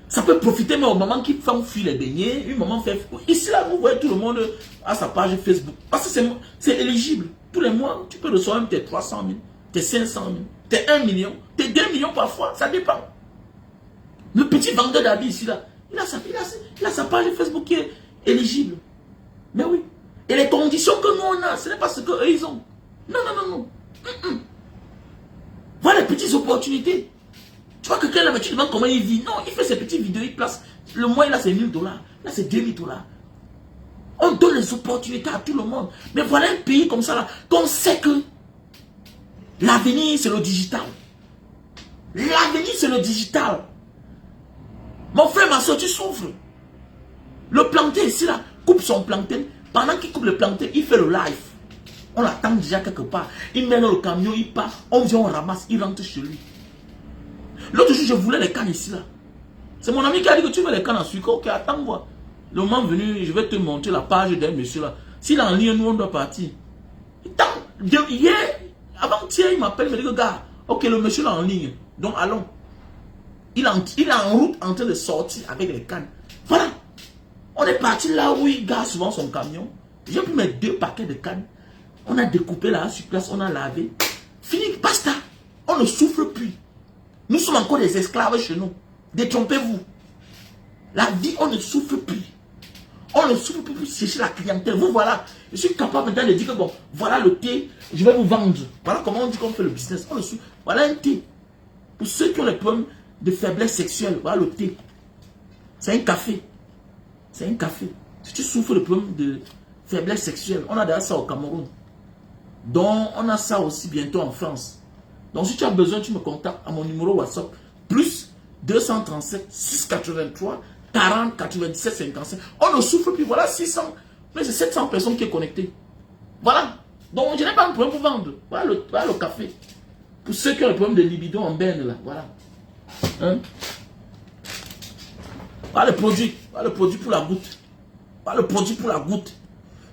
ça peut profiter même au moment qu'ils font fuir les beignets, une maman fait... Ici, là, vous voyez tout le monde à sa page Facebook. Parce que c'est éligible. Tous les mois, tu peux recevoir même tes 300 000, tes 500 000, tes 1 million, tes 2 millions parfois, ça dépend. Le petit vendeur d'habits ici, là, il a sa page Facebook qui est éligible. Mais oui. Et les conditions que nous on a, ce n'est pas ce qu'eux ils ont. Non, non, non, non. Voilà les petites opportunités. Tu vois que quelqu'un là, tu demandes comment il vit. Non, il fait ses petites vidéos, il place. Le mois, il a ses 1 000 $. Là, c'est 2 000 $. On donne les opportunités à tout le monde. Mais voilà un pays comme ça, là, qu'on sait que l'avenir, c'est le digital. L'avenir, c'est le digital. Mon frère, ma soeur, tu souffres. Le plantain ici, là, coupe son plantain. Pendant qu'il coupe le plantain, il fait le live. On l'attend déjà quelque part. Il met dans le camion, il part. On vient, on ramasse, il rentre chez lui. L'autre jour, je voulais les cannes ici, là. C'est mon ami qui a dit que tu veux les cannes en sucre. Ok, attends-moi. Le moment venu, je vais te montrer la page d'un monsieur, là. S'il est en ligne, nous, on doit partir. Hier, avant-hier, il m'appelle, il me dit que, gars, ok, le monsieur est en ligne. Donc, allons. Il est en route en train de sortir avec les cannes. Voilà. On est parti là où il gare souvent son camion. J'ai pris mes 2 paquets de cannes. On a découpé là sur place, on a lavé. Fini, basta. On ne souffre plus. Nous sommes encore des esclaves chez nous. Détrompez-vous. La vie, on ne souffre plus. On ne souffre plus pour chercher la clientèle. Vous voilà. Je suis capable maintenant de dire que bon, voilà le thé, je vais vous vendre. Voilà comment on dit qu'on fait le business. On le souffre. Voilà un thé. Pour ceux qui ont les problèmes de faiblesse sexuelle, voilà le thé. C'est un café. C'est un café. Si tu souffres de problèmes de faiblesse sexuelle, on a déjà ça au Cameroun. Donc, on a ça aussi bientôt en France. Donc, si tu as besoin, tu me contactes à mon numéro WhatsApp. Plus 237 683 40 97 55. On ne souffre plus. Voilà 600. Mais c'est 700 personnes qui sont connectées. Voilà. Donc, je n'ai pas de problème pour vendre. Voilà le café. Pour ceux qui ont le problème de libido en berne, là. Voilà. Hein? Voilà le produit. Voilà le produit pour la goutte. Voilà le produit pour la goutte.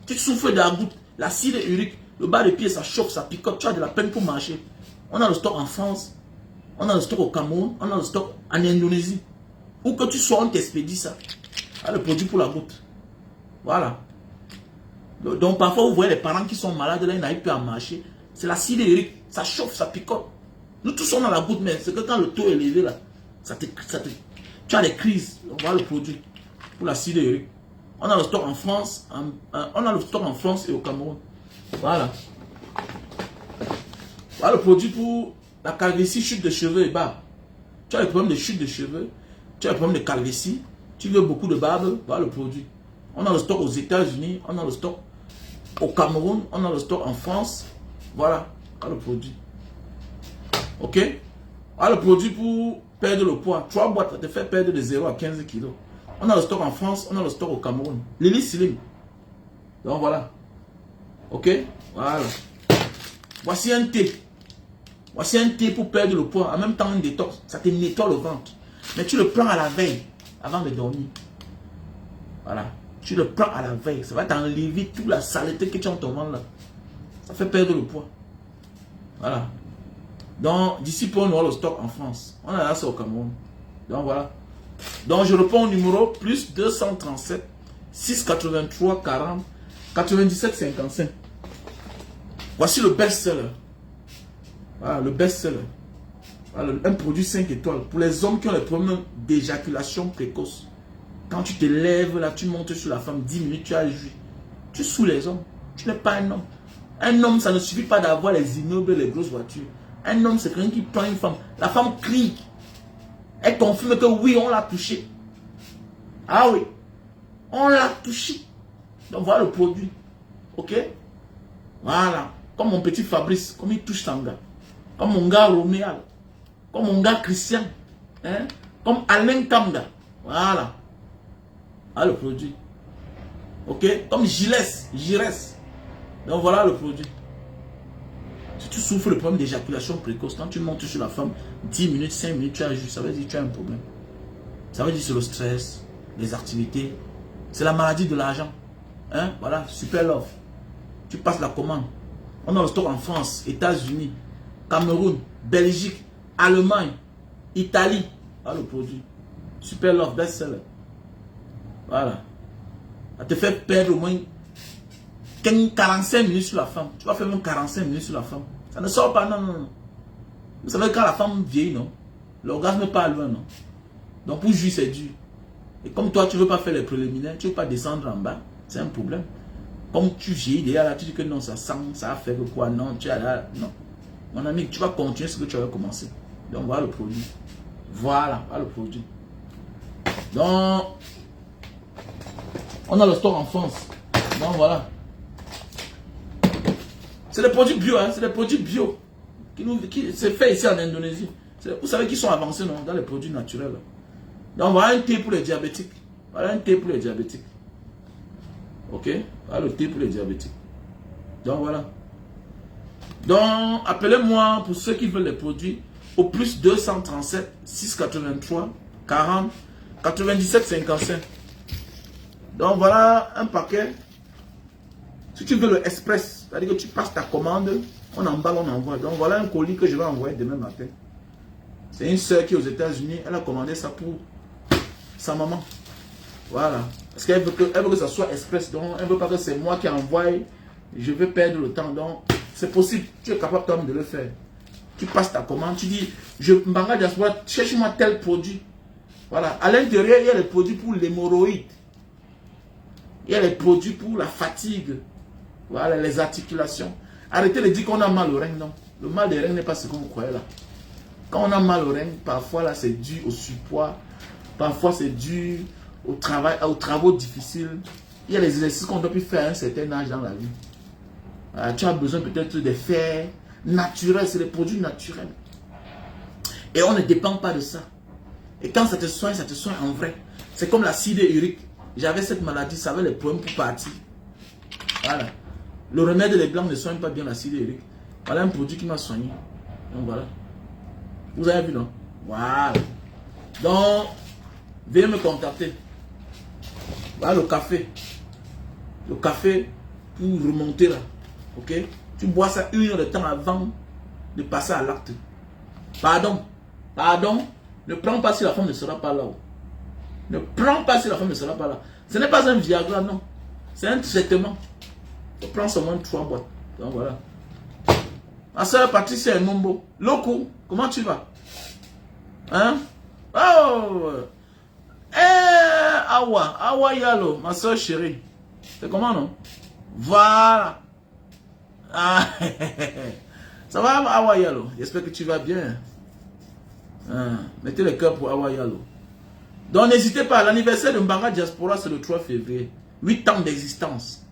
Tu souffres de la goutte. L'acide urique. Le bas de pied, ça chauffe, ça picote. Tu as de la peine pour marcher. On a le stock en France. On a le stock au Cameroun. On a le stock en Indonésie. Où que tu sois, on t'expédie ça. Voilà le produit pour la goutte. Voilà. Donc parfois, vous voyez les parents qui sont malades, là, ils n'arrivent plus à marcher. C'est l'acide urique. Ça chauffe, ça picote. Nous tous sommes dans la goutte, mais c'est que quand le taux est élevé, là, tu as des crises. On voit le produit pour l'acide urique. On a le stock en France. On a le stock en France et au Cameroun. Voilà. Voilà le produit pour la calvitie, chute de cheveux et barbe. Tu as le problème de chute de cheveux. Tu as le problème de calvitie. Tu veux beaucoup de barbe. Voilà le produit. On a le stock aux États-Unis. On a le stock au Cameroun. On a le stock en France. Voilà. Voilà le produit. Ok. Voilà le produit pour perdre le poids. 3 boîtes, ça te fait perdre de 0 à 15 kilos. On a le stock en France. On a le stock au Cameroun. Lily Slim. Donc voilà. Ok. Voilà. Voici un thé. Voici un thé pour perdre le poids. En même temps, un détox. Ça te nettoie le ventre. Mais tu le prends à la veille. Avant de dormir. Voilà. Tu le prends à la veille. Ça va t'enlever toute la saleté que tu as dans ton ventre là. Ça fait perdre le poids. Voilà. Donc, d'ici peu, on aura le stock en France. On a là ça au Cameroun. Donc, voilà. Donc, je réponds au numéro plus 237 683 40 97 55. Voici le best-seller. Voilà, le best-seller. Voilà, un produit 5 étoiles. Pour les hommes qui ont les problèmes d'éjaculation précoce. Quand tu te lèves là, tu montes sur la femme, 10 minutes, tu as joué. Tu saoules les hommes. Tu n'es pas un homme. Un homme, ça ne suffit pas d'avoir les immeubles, les grosses voitures. Un homme, c'est quelqu'un qui prend une femme. La femme crie. Elle confirme que oui, on l'a touché. Ah oui. On l'a touché. Donc voilà le produit. Ok? Voilà. Comme mon petit Fabrice, comme il touche son gars. Comme mon gars Roméal. Comme mon gars Christian. Hein? Comme Alain Kamga. Voilà. Voilà le produit. Ok? Comme Gires. Donc voilà le produit. Si tu souffres le problème d'éjaculation précoce, quand tu montes sur la femme, 10 minutes, 5 minutes, tu as juste, ça veut dire que tu as un problème. Ça veut dire que c'est le stress, les activités. C'est la maladie de l'argent. Hein? Voilà, super love. Tu passes la commande. On a le stock en France, États-Unis, Cameroun, Belgique, Allemagne, Italie. Voilà le produit. Super love, best seller. Voilà. Ça te fait perdre au moins 45 minutes sur la femme. Tu vas faire même 45 minutes sur la femme. Ça ne sort pas, non, non, non. Vous savez, quand la femme vieillit, non? L'orgasme n'est pas loin, non? Donc pour jouir, c'est dur. Et comme toi, tu ne veux pas faire les préliminaires, tu ne veux pas descendre en bas, c'est un problème. Comme tu vieillis, déjà là, tu dis que non, ça sent, ça a fait que quoi, non, tu as là, non. Mon ami, tu vas continuer ce que tu avais commencé. Donc voilà le produit. Voilà, voilà le produit. Donc, on a le stock en France. Donc voilà. C'est des produits bio, hein, c'est des produits bio. Qui c'est fait ici en Indonésie. Vous savez qu'ils sont avancés, non, dans les produits naturels. Donc voilà un thé pour les diabétiques. Voilà un thé pour les diabétiques. Ok? Voilà le thé pour les diabétiques. Donc voilà. Donc appelez-moi pour ceux qui veulent les produits au plus 237 683 40 97 55. Donc voilà un paquet. Si tu veux le express, c'est-à-dire que tu passes ta commande, on emballe, on envoie. Donc voilà un colis que je vais envoyer demain matin. C'est une soeur qui est aux États-Unis, elle a commandé ça pour sa maman. Voilà. Parce qu'elle veut que ça soit express. Donc elle ne veut pas que c'est moi qui envoie je veux perdre le temps. Donc, c'est possible. Tu es capable toi-même de le faire. Tu passes ta commande, tu dis, Mbanga Diaspora, cherche-moi tel produit. Voilà. À l'intérieur, il y a les produits pour l'hémorroïde. Il y a les produits pour la fatigue. Voilà, les articulations. Arrêtez de dire qu'on a mal au rein, non. Le mal des reins n'est pas ce que vous croyez là. Quand on a mal au rein, parfois là, c'est dû au surpoids. Parfois, c'est dû au travail, aux travaux difficiles. Il y a les exercices qu'on doit plus faire à un certain âge dans la vie. Tu as besoin peut-être des fers naturels, c'est des produits naturels. Et on ne dépend pas de ça. Et quand ça te soigne en vrai. C'est comme l'acide urique. J'avais cette maladie, ça avait les problèmes pour partir. Voilà. Le remède des blancs ne soigne pas bien l'acide urique. Voilà un produit qui m'a soigné. Donc voilà. Vous avez vu, non? Voilà. Donc, veuillez me contacter. Voilà le café. Le café pour remonter là. Ok? Tu bois ça 1 heure de temps avant de passer à l'acte. Pardon. Pardon. Ne prends pas si la femme ne sera pas là. Ne prends pas si la femme ne sera pas là. Ce n'est pas un Viagra, non. C'est un traitement. Tu prends seulement 3 boîtes. Donc voilà. Ma soeur Patricia et Mombo. Loco, comment tu vas? Hein? Oh! Awa Yalo, ma soeur chérie. C'est comment, non? Voilà. Ah, ça va, Awa Yalo? J'espère que tu vas bien. Mettez le cœur pour Awa Yalo. Donc n'hésitez pas, l'anniversaire de Mbanga Diaspora, c'est le 3 février. 8 ans d'existence.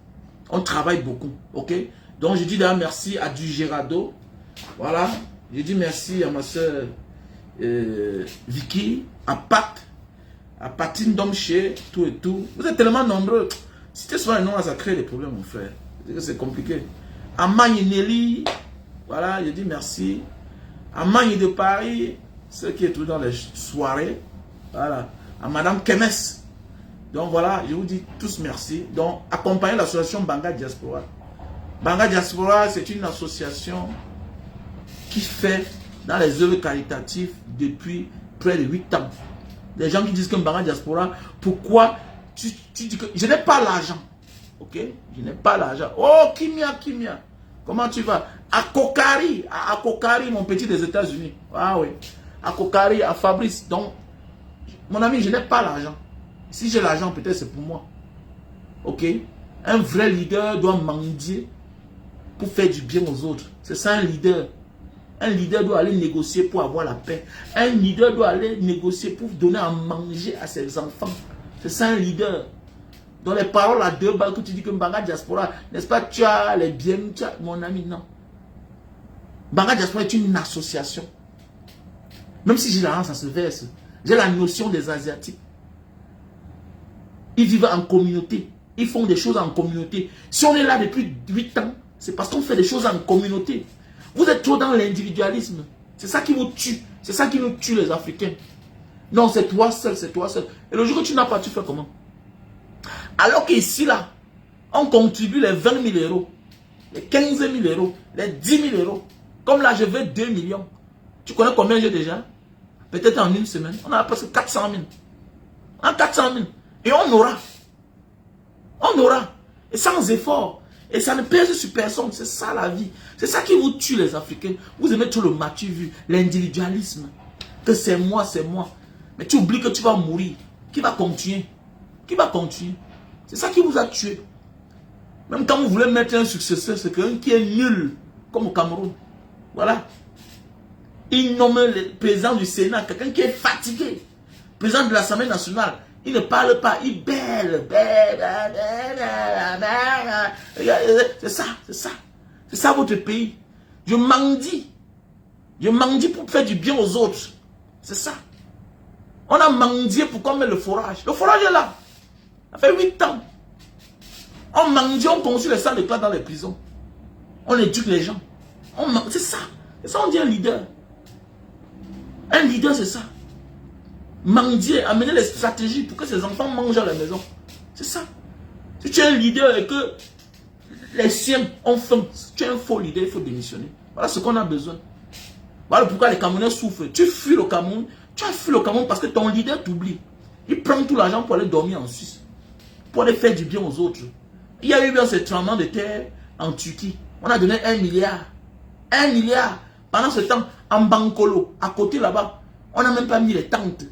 On travaille beaucoup, ok? Donc je dis d'ailleurs merci à Du Gerardo. Voilà. Je dis merci à ma soeur Vicky, à Pat, à Patine Domché, tout et tout. Vous êtes tellement nombreux. Si tu sois un nom, ça crée des problèmes, mon frère. C'est compliqué. À Magne Nelly, voilà, je dis merci. À Magne de Paris, ceux qui est tout dans les soirées, voilà. À Madame Kemes. Donc voilà, je vous dis tous merci. Donc, accompagnez l'association Mbanga Diaspora. Mbanga Diaspora, c'est une association qui fait dans les œuvres caritatives depuis près de 8 ans. Les gens qui disent que Mbanga Diaspora, pourquoi tu dis que je n'ai pas l'argent. Ok? Je n'ai pas l'argent. Oh, Kimia. Comment tu vas? À Kokari, mon petit des États-Unis. Ah oui. À Kokari, à Fabrice. Donc, mon ami, je n'ai pas l'argent. Si j'ai l'argent, peut-être c'est pour moi. Ok? Un vrai leader doit mendier pour faire du bien aux autres. C'est ça un leader. Un leader doit aller négocier pour avoir la paix. Un leader doit aller négocier pour donner à manger à ses enfants. C'est ça un leader. Dans les paroles à 2 balles que tu dis que Mbanga Diaspora, n'est-ce pas, tu as les biens, mon ami, non. Mbanga Diaspora est une association. Même si j'ai l'argent, ça se verse. J'ai la notion des Asiatiques. Ils vivent en communauté. Ils font des choses en communauté. Si on est là depuis 8 ans, c'est parce qu'on fait des choses en communauté. Vous êtes trop dans l'individualisme. C'est ça qui vous tue. C'est ça qui nous tue les Africains. Non, c'est toi seul, c'est toi seul. Et le jour que tu n'as pas, tu fais comment? Alors qu'ici, là, on contribue les 20 000 euros, les 15 000 euros, les 10 000 euros. Comme là, je veux 2 millions. Tu connais combien j'ai déjà? Peut-être en 1 semaine. On a presque 400 000. En 400 000. Et on aura. On aura. Et sans effort. Et ça ne pèse sur personne. C'est ça la vie. C'est ça qui vous tue les Africains. Vous aimez tout le matu-vu, l'individualisme. Que c'est moi, c'est moi. Mais tu oublies que tu vas mourir. Qui va continuer? Qui va continuer? C'est ça qui vous a tué. Même quand vous voulez mettre un successeur, c'est quelqu'un qui est nul. Comme au Cameroun. Voilà. Il nomme le président du Sénat, quelqu'un qui est fatigué. Président de l'Assemblée nationale. Il ne parle pas, il bêle. C'est ça, c'est ça. C'est ça votre pays. Je mendie. Je mendie pour faire du bien aux autres. C'est ça. On a mendié pour qu'on mette le forage. Le forage est là. Ça fait 8 ans. On mendie, on construit les salles de classe dans les prisons. On éduque les gens. C'est ça. C'est ça on dit un leader. Un leader, c'est ça. Mendier, amener les stratégies pour que ces enfants mangent à la maison. C'est ça. Si tu es un leader et que les siens ont faim, si tu es un faux leader, il faut démissionner. Voilà ce qu'on a besoin. Voilà pourquoi les Camerounais souffrent. Tu fuis le Cameroun. Tu as fui le Cameroun parce que ton leader t'oublie. Il prend tout l'argent pour aller dormir en Suisse. Pour aller faire du bien aux autres. Il y a eu bien ces tremblements de terre. en Turquie. On a donné 1 milliard. 1 milliard. Pendant ce temps, en Bankolo, à côté là-bas, on n'a même pas mis les tentes.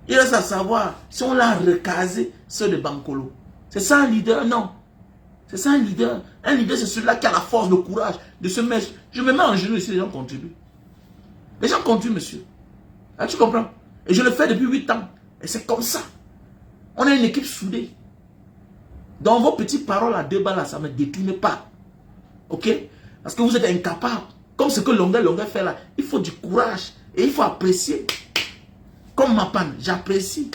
Il reste à savoir si on l'a recasé, ceux de Bankolo. C'est ça un leader? Non. C'est ça un leader. Un leader, c'est celui-là qui a la force, le courage de se mettre. Je me mets en genoux ici, les gens contribuent. Les gens contribuent, monsieur. Ah, tu comprends? Et je le fais depuis 8 ans. Et c'est comme ça. On a une équipe soudée. Dans vos petites paroles à 2 balles, ça ne me détourne pas. Ok? Parce que vous êtes incapable. Comme ce que Longueur fait là. Il faut du courage. Et il faut apprécier. Comme ma panne, j'apprécie.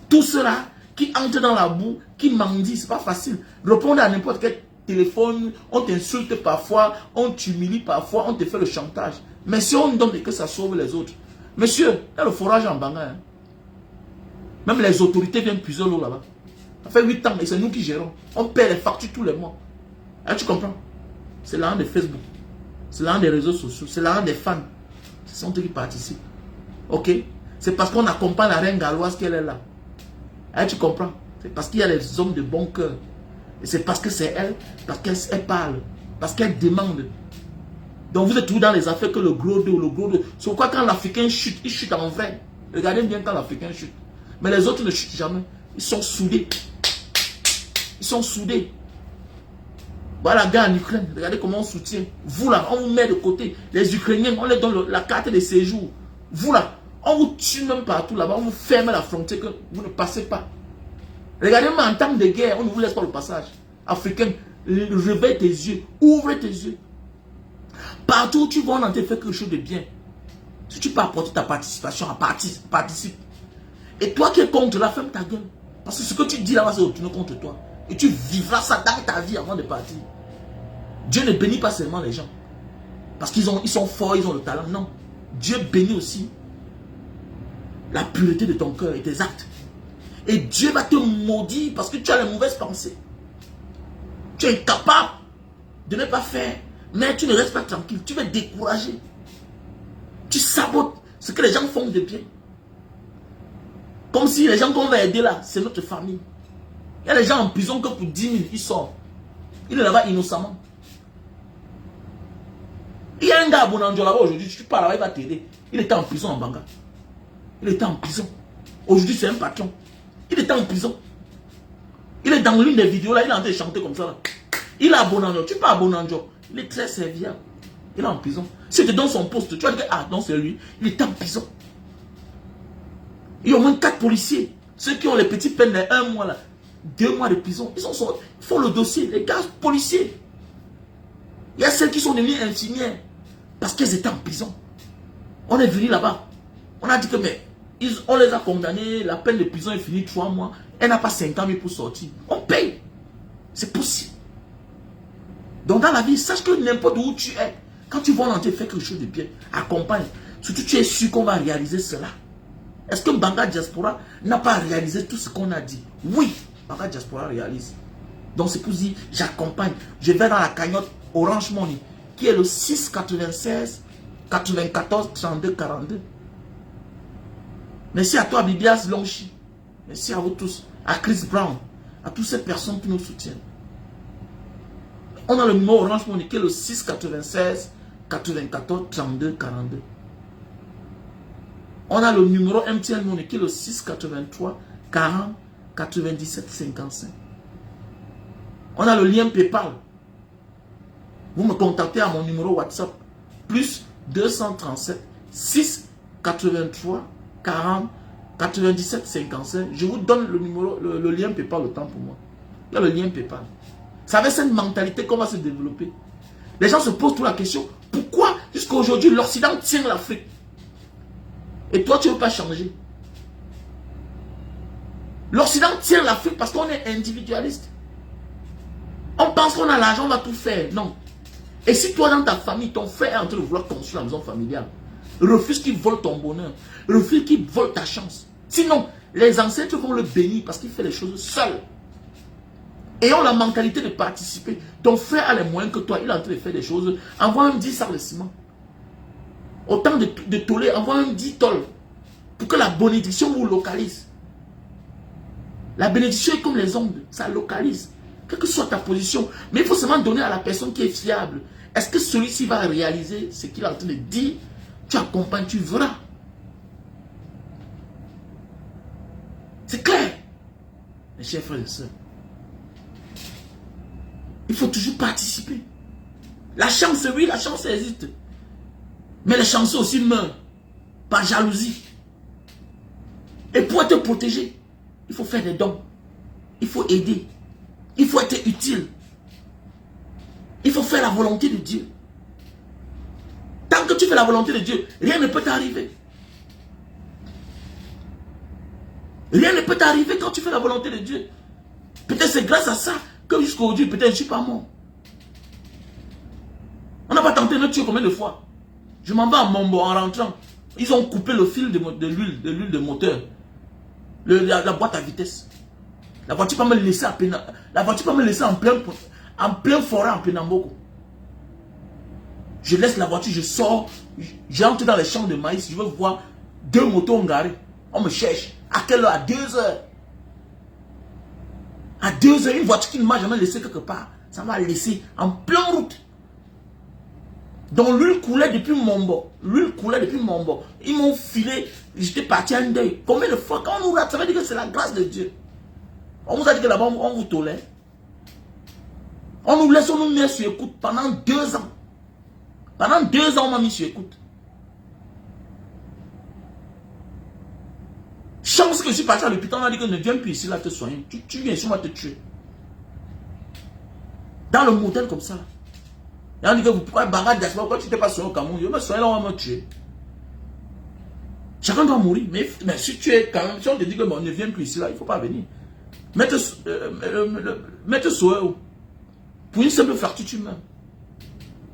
Tout cela qui entre dans la boue, qui mendie, c'est pas facile. Répondre à n'importe quel téléphone, on t'insulte parfois, on t'humilie parfois, on te fait le chantage. Mais si on donne et que ça sauve les autres. Monsieur, il y a le forage en Banga. Hein. Même les autorités viennent puiser l'eau là-bas. Ça fait 8 ans et c'est nous qui gérons. On paie les factures tous les mois. Ah, tu comprends? C'est l'argent de Facebook. C'est l'argent des réseaux sociaux. C'est l'argent des fans. Ce sont eux qui participent. Ok? C'est parce qu'on accompagne la reine galloise qu'elle est là. Ah, tu comprends? C'est parce qu'il y a les hommes de bon cœur. Et c'est parce que c'est elle, parce qu'elle parle, parce qu'elle demande. Donc vous êtes toujours dans les affaires que le gros dos, le gros dos. C'est pourquoi quand l'Africain chute, il chute en vrai. Regardez bien quand l'Africain chute. Mais les autres ne chutent jamais. Ils sont soudés. Ils sont soudés. Voilà, gars en Ukraine, regardez comment on soutient. Vous là, on vous met de côté. Les Ukrainiens, on les donne la carte de séjour. Vous là, on vous tue même partout là-bas. On vous ferme la frontière que vous ne passez pas. Regardez-moi en temps de guerre, on ne vous laisse pas le passage. Africain, réveille tes yeux, ouvre tes yeux. Partout où tu vas, on te fait quelque chose de bien. Si tu peux apporter ta participation, participe. Et toi qui es contre la ferme ta gueule. Parce que ce que tu dis là-bas, c'est retourné contre toi. Et tu vivras ça dans ta vie avant de partir. Dieu ne bénit pas seulement les gens. Parce qu'ils sont forts, ils ont le talent. Non. Dieu bénit aussi la pureté de ton cœur et tes actes. Et Dieu va te maudire parce que tu as les mauvaises pensées. Tu es incapable de ne pas faire. Mais tu ne restes pas tranquille. Tu vas décourager. Tu sabotes ce que les gens font de bien. Comme si les gens qu'on va aider là, c'est notre famille. Il y a des gens en prison que pour 10 000, ils sortent. Il est là-bas innocemment. Il y a un gars à Bonanjo là-bas aujourd'hui, tu parles là-bas, il va t'aider. Il était en prison en Banga. Il était en prison. Aujourd'hui, c'est un patron. Il était en prison. Il est dans l'une des vidéos là, il est en train de chanter comme ça. Là. Il est à Bonanjo. Tu parles à Bonanjo. Il est très serviable. Il est en prison. Si tu te donnes son poste, tu vas dire, ah non, c'est lui. Il est en prison. Il y a au moins 4 policiers. Ceux qui ont les petites peines de 1 mois là. 2 mois de prison. Ils font le dossier. Les gars policiers. Il y a celles qui sont devenues infirmières. Parce qu'elles étaient en prison. On est venu là-bas. On a dit que mais on les a condamnés. La peine de prison est finie 3 mois. Elle n'a pas 50 000 pour sortir. On paye. C'est possible. Donc dans la vie, sache que n'importe où tu es, quand tu vois l'entier faire quelque chose de bien, accompagne. Surtout tu es sûr qu'on va réaliser cela. Est-ce que Banga Diaspora n'a pas réalisé tout ce qu'on a dit? Oui, Banga Diaspora réalise. Donc c'est pour dire, j'accompagne. Je vais dans la cagnotte Orange Money, qui est le 6 96 94 32 42. Merci à toi, Bibias Longchi. Merci à vous tous. À Chris Brown. À toutes ces personnes qui nous soutiennent. On a le numéro Orange Money, qui est le 6 96 94 32 42. On a le numéro MTN Money qui est le 6 83 40 97 55. On a le lien PayPal. Vous me contactez à mon numéro WhatsApp plus 237 6 83 40 97 55. Je vous donne le numéro, le lien PayPal le temps pour moi. Il y a le lien PayPal. Vous savez, c'est une mentalité qu'on va se développer. Les gens se posent toute la question, pourquoi jusqu'à aujourd'hui l'Occident tient l'Afrique? Et toi, tu ne veux pas changer. L'Occident tient l'Afrique parce qu'on est individualiste. On pense qu'on a l'argent, on va tout faire. Non. Et si toi, dans ta famille, ton frère est en train de vouloir construire la maison familiale, refuse qu'il vole ton bonheur, refuse qu'il vole ta chance. Sinon, les ancêtres vont le bénir parce qu'il fait les choses seul. Ayons la mentalité de participer. Ton frère a les moyens que toi, il est en train de faire des choses. Envoie même 10 sacs de ciment. Autant de tollés, envoie même 10 tolls. Pour que la bénédiction vous localise. La bénédiction est comme les ondes, ça localise. quelle que soit ta position. Mais il faut seulement donner à la personne qui est fiable. Est-ce que celui-ci va réaliser ce qu'il est en train de dire? Tu accompagnes, tu verras. C'est clair. Mes chers frères et sœurs, il faut toujours participer. La chance, oui, la chance existe. Mais les chanceux aussi meurent par jalousie. Et pour être protégé, il faut faire des dons. Il faut aider. Il faut être utile. Il faut faire la volonté de Dieu. Tant que tu fais la volonté de Dieu, rien ne peut t'arriver. Rien ne peut t'arriver quand tu fais la volonté de Dieu. Peut-être c'est grâce à ça que jusqu'à aujourd'hui, peut-être je ne suis pas mort. On n'a pas tenté de me tuer combien de fois? Je m'en vais à Mombo en rentrant. Ils ont coupé le fil de l'huile de moteur. La boîte à vitesse. La voiture peut me laisser à peine. La voiture peut me laisser en plein forêt en Pénamboko. Je laisse la voiture, je sors, j'entre dans les champs de maïs, je veux voir 2 motos garées. On me cherche. À quelle heure? À 2 heures. À 2 heures, une voiture qui ne m'a jamais laissé quelque part. Ça m'a laissé en pleine route. Donc l'huile coulait depuis Mombo. L'huile coulait depuis Mombo. Ils m'ont filé. J'étais parti à un deuil. Combien de fois quand on nous rate, ça veut dire que c'est la grâce de Dieu. On vous a dit que là-bas, on vous tolère. On nous laisse, on nous met sur écoute pendant 2 ans. Pendant 2 ans, on m'a mis sur écoute. Chance que je suis parti à l'hôpital, on a dit que ne viens plus ici là te soigner. Tu viens ici, on va te tuer. Dans le modèle comme ça. Et on dit que vous pouvez barrer diaspora, pourquoi tu n'étais pas soigné au Cameroun? Je me soigner là, on va me tuer. Chacun doit mourir. Mais si tu es quand même, si on te dit que bon, ne viens plus ici là, il ne faut pas venir. Mets-toi sur pour une simple fracture, tu meurs.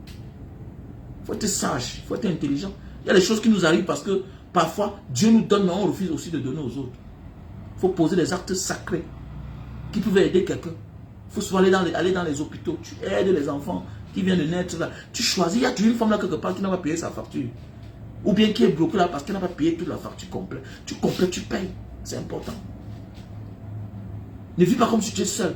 Il faut être sage, il faut être intelligent. Il y a des choses qui nous arrivent parce que parfois, Dieu nous donne, mais on refuse aussi de donner aux autres. Il faut poser des actes sacrés qui peuvent aider quelqu'un. Il faut souvent aller dans les hôpitaux. Tu aides les enfants qui viennent de naître là. Tu choisis, il y a toujours une femme là quelque part qui n'a pas payé sa facture. Ou bien qui est bloquée là parce qu'elle n'a pas payé toute la facture complète. Tu complètes, tu payes. C'est important. Ne vis pas comme si tu es seul.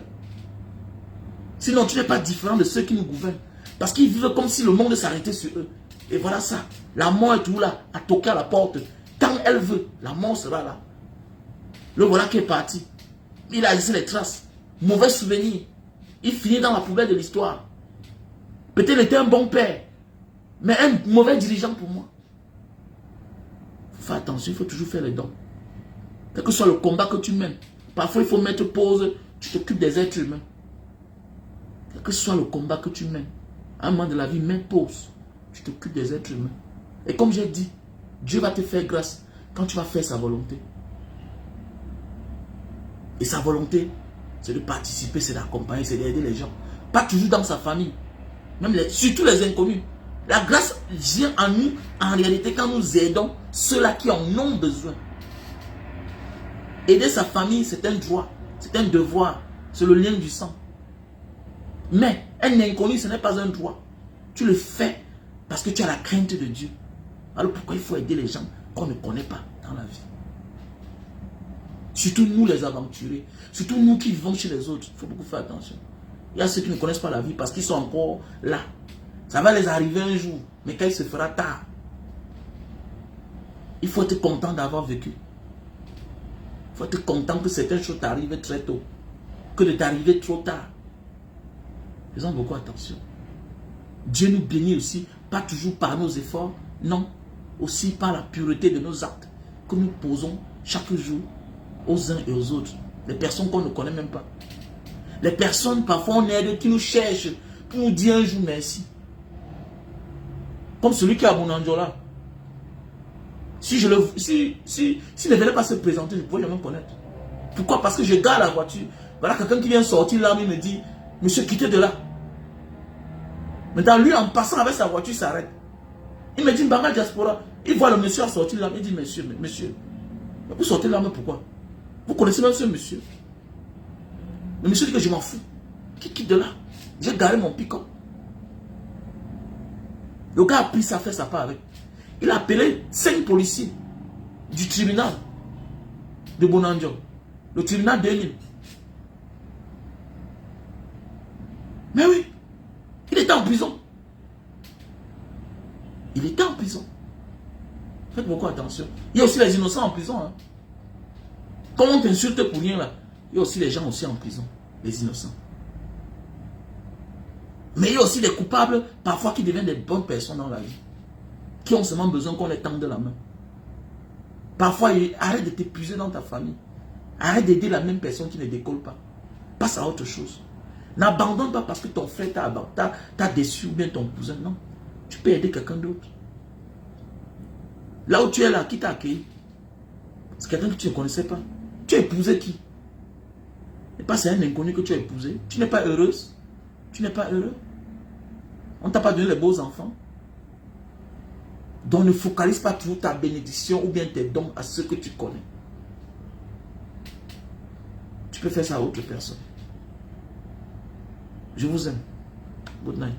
Sinon, tu n'es pas différent de ceux qui nous gouvernent. Parce qu'ils vivent comme si le monde s'arrêtait sur eux. Et voilà ça. La mort est tout là, à toquer à la porte. Quand elle veut, la mort sera là. Le voilà qui est parti. Il a laissé les traces. Mauvais souvenir. Il finit dans la poubelle de l'histoire. Peut-être il était un bon père. Mais un mauvais dirigeant pour moi. Il faut faire attention, il faut toujours faire les dons. Quel que soit le combat que tu mènes. Parfois, il faut mettre pause. Tu t'occupes des êtres humains. Quel que soit le combat que tu mènes. À un moment de la vie, mets pause. Tu t'occupes des êtres humains. Et comme j'ai dit, Dieu va te faire grâce quand tu vas faire sa volonté. Et sa volonté, c'est de participer, c'est d'accompagner, c'est d'aider les gens. Pas toujours dans sa famille. Même surtout les inconnus. La grâce vient en nous, en réalité, quand nous aidons ceux-là qui en ont besoin. Aider sa famille, c'est un droit, c'est un devoir, c'est le lien du sang. Mais un inconnu, ce n'est pas un droit. Tu le fais parce que tu as la crainte de Dieu. Alors pourquoi il faut aider les gens qu'on ne connaît pas dans la vie? Surtout nous les aventuriers, surtout nous qui vivons chez les autres, il faut beaucoup faire attention. Il y a ceux qui ne connaissent pas la vie parce qu'ils sont encore là. Ça va les arriver un jour, mais quand il se fera tard, il faut être content d'avoir vécu. Il faut être content que certaines choses t'arrivent très tôt, que de t'arriver trop tard. Faisons beaucoup attention. Dieu nous bénit aussi, pas toujours par nos efforts, non, aussi par la pureté de nos actes que nous posons chaque jour aux uns et aux autres. Les personnes qu'on ne connaît même pas. Les personnes, parfois on aide, qui nous cherchent pour nous dire un jour merci. Comme celui qui est à Bonanjola. Si ne venait pas se présenter, je ne pourrais jamais me connaître. Pourquoi? Parce que je garde la voiture. Voilà quelqu'un qui vient sortir là, il me dit, monsieur, quittez de là. Maintenant, lui, en passant avec sa voiture, il s'arrête. Il me dit, Mbanga Diaspora. Il voit le monsieur sortir là, il dit, monsieur, vous sortez là, mais pourquoi? Vous connaissez même ce monsieur. Le monsieur dit que je m'en fous. Qui quitte de là? J'ai garé mon pick-up. Le gars a pris sa fait sa part avec. Il a appelé 5 policiers du tribunal de Bonanjo. Le tribunal 2000. Faites beaucoup attention. Il y a aussi les innocents en prison. Hein. Comme on t'insulte pour rien là, il y a aussi les gens aussi en prison. Les innocents. Mais il y a aussi des coupables, parfois qui deviennent des bonnes personnes dans la vie. Qui ont seulement besoin qu'on les tende la main. Parfois, arrête de t'épuiser dans ta famille. Arrête d'aider la même personne qui ne décolle pas. Passe à autre chose. N'abandonne pas parce que ton frère t'a déçu ou bien ton cousin. Non. Tu peux aider quelqu'un d'autre. Là où tu es là, qui t'a accueilli? C'est quelqu'un que tu ne connaissais pas. Tu as épousé qui? Et pas c'est un inconnu que tu as épousé. Tu n'es pas heureuse. Tu n'es pas heureux. On ne t'a pas donné les beaux enfants. Donc ne focalise pas toujours ta bénédiction ou bien tes dons à ceux que tu connais. Tu peux faire ça à autre personne. Je vous aime. Good night.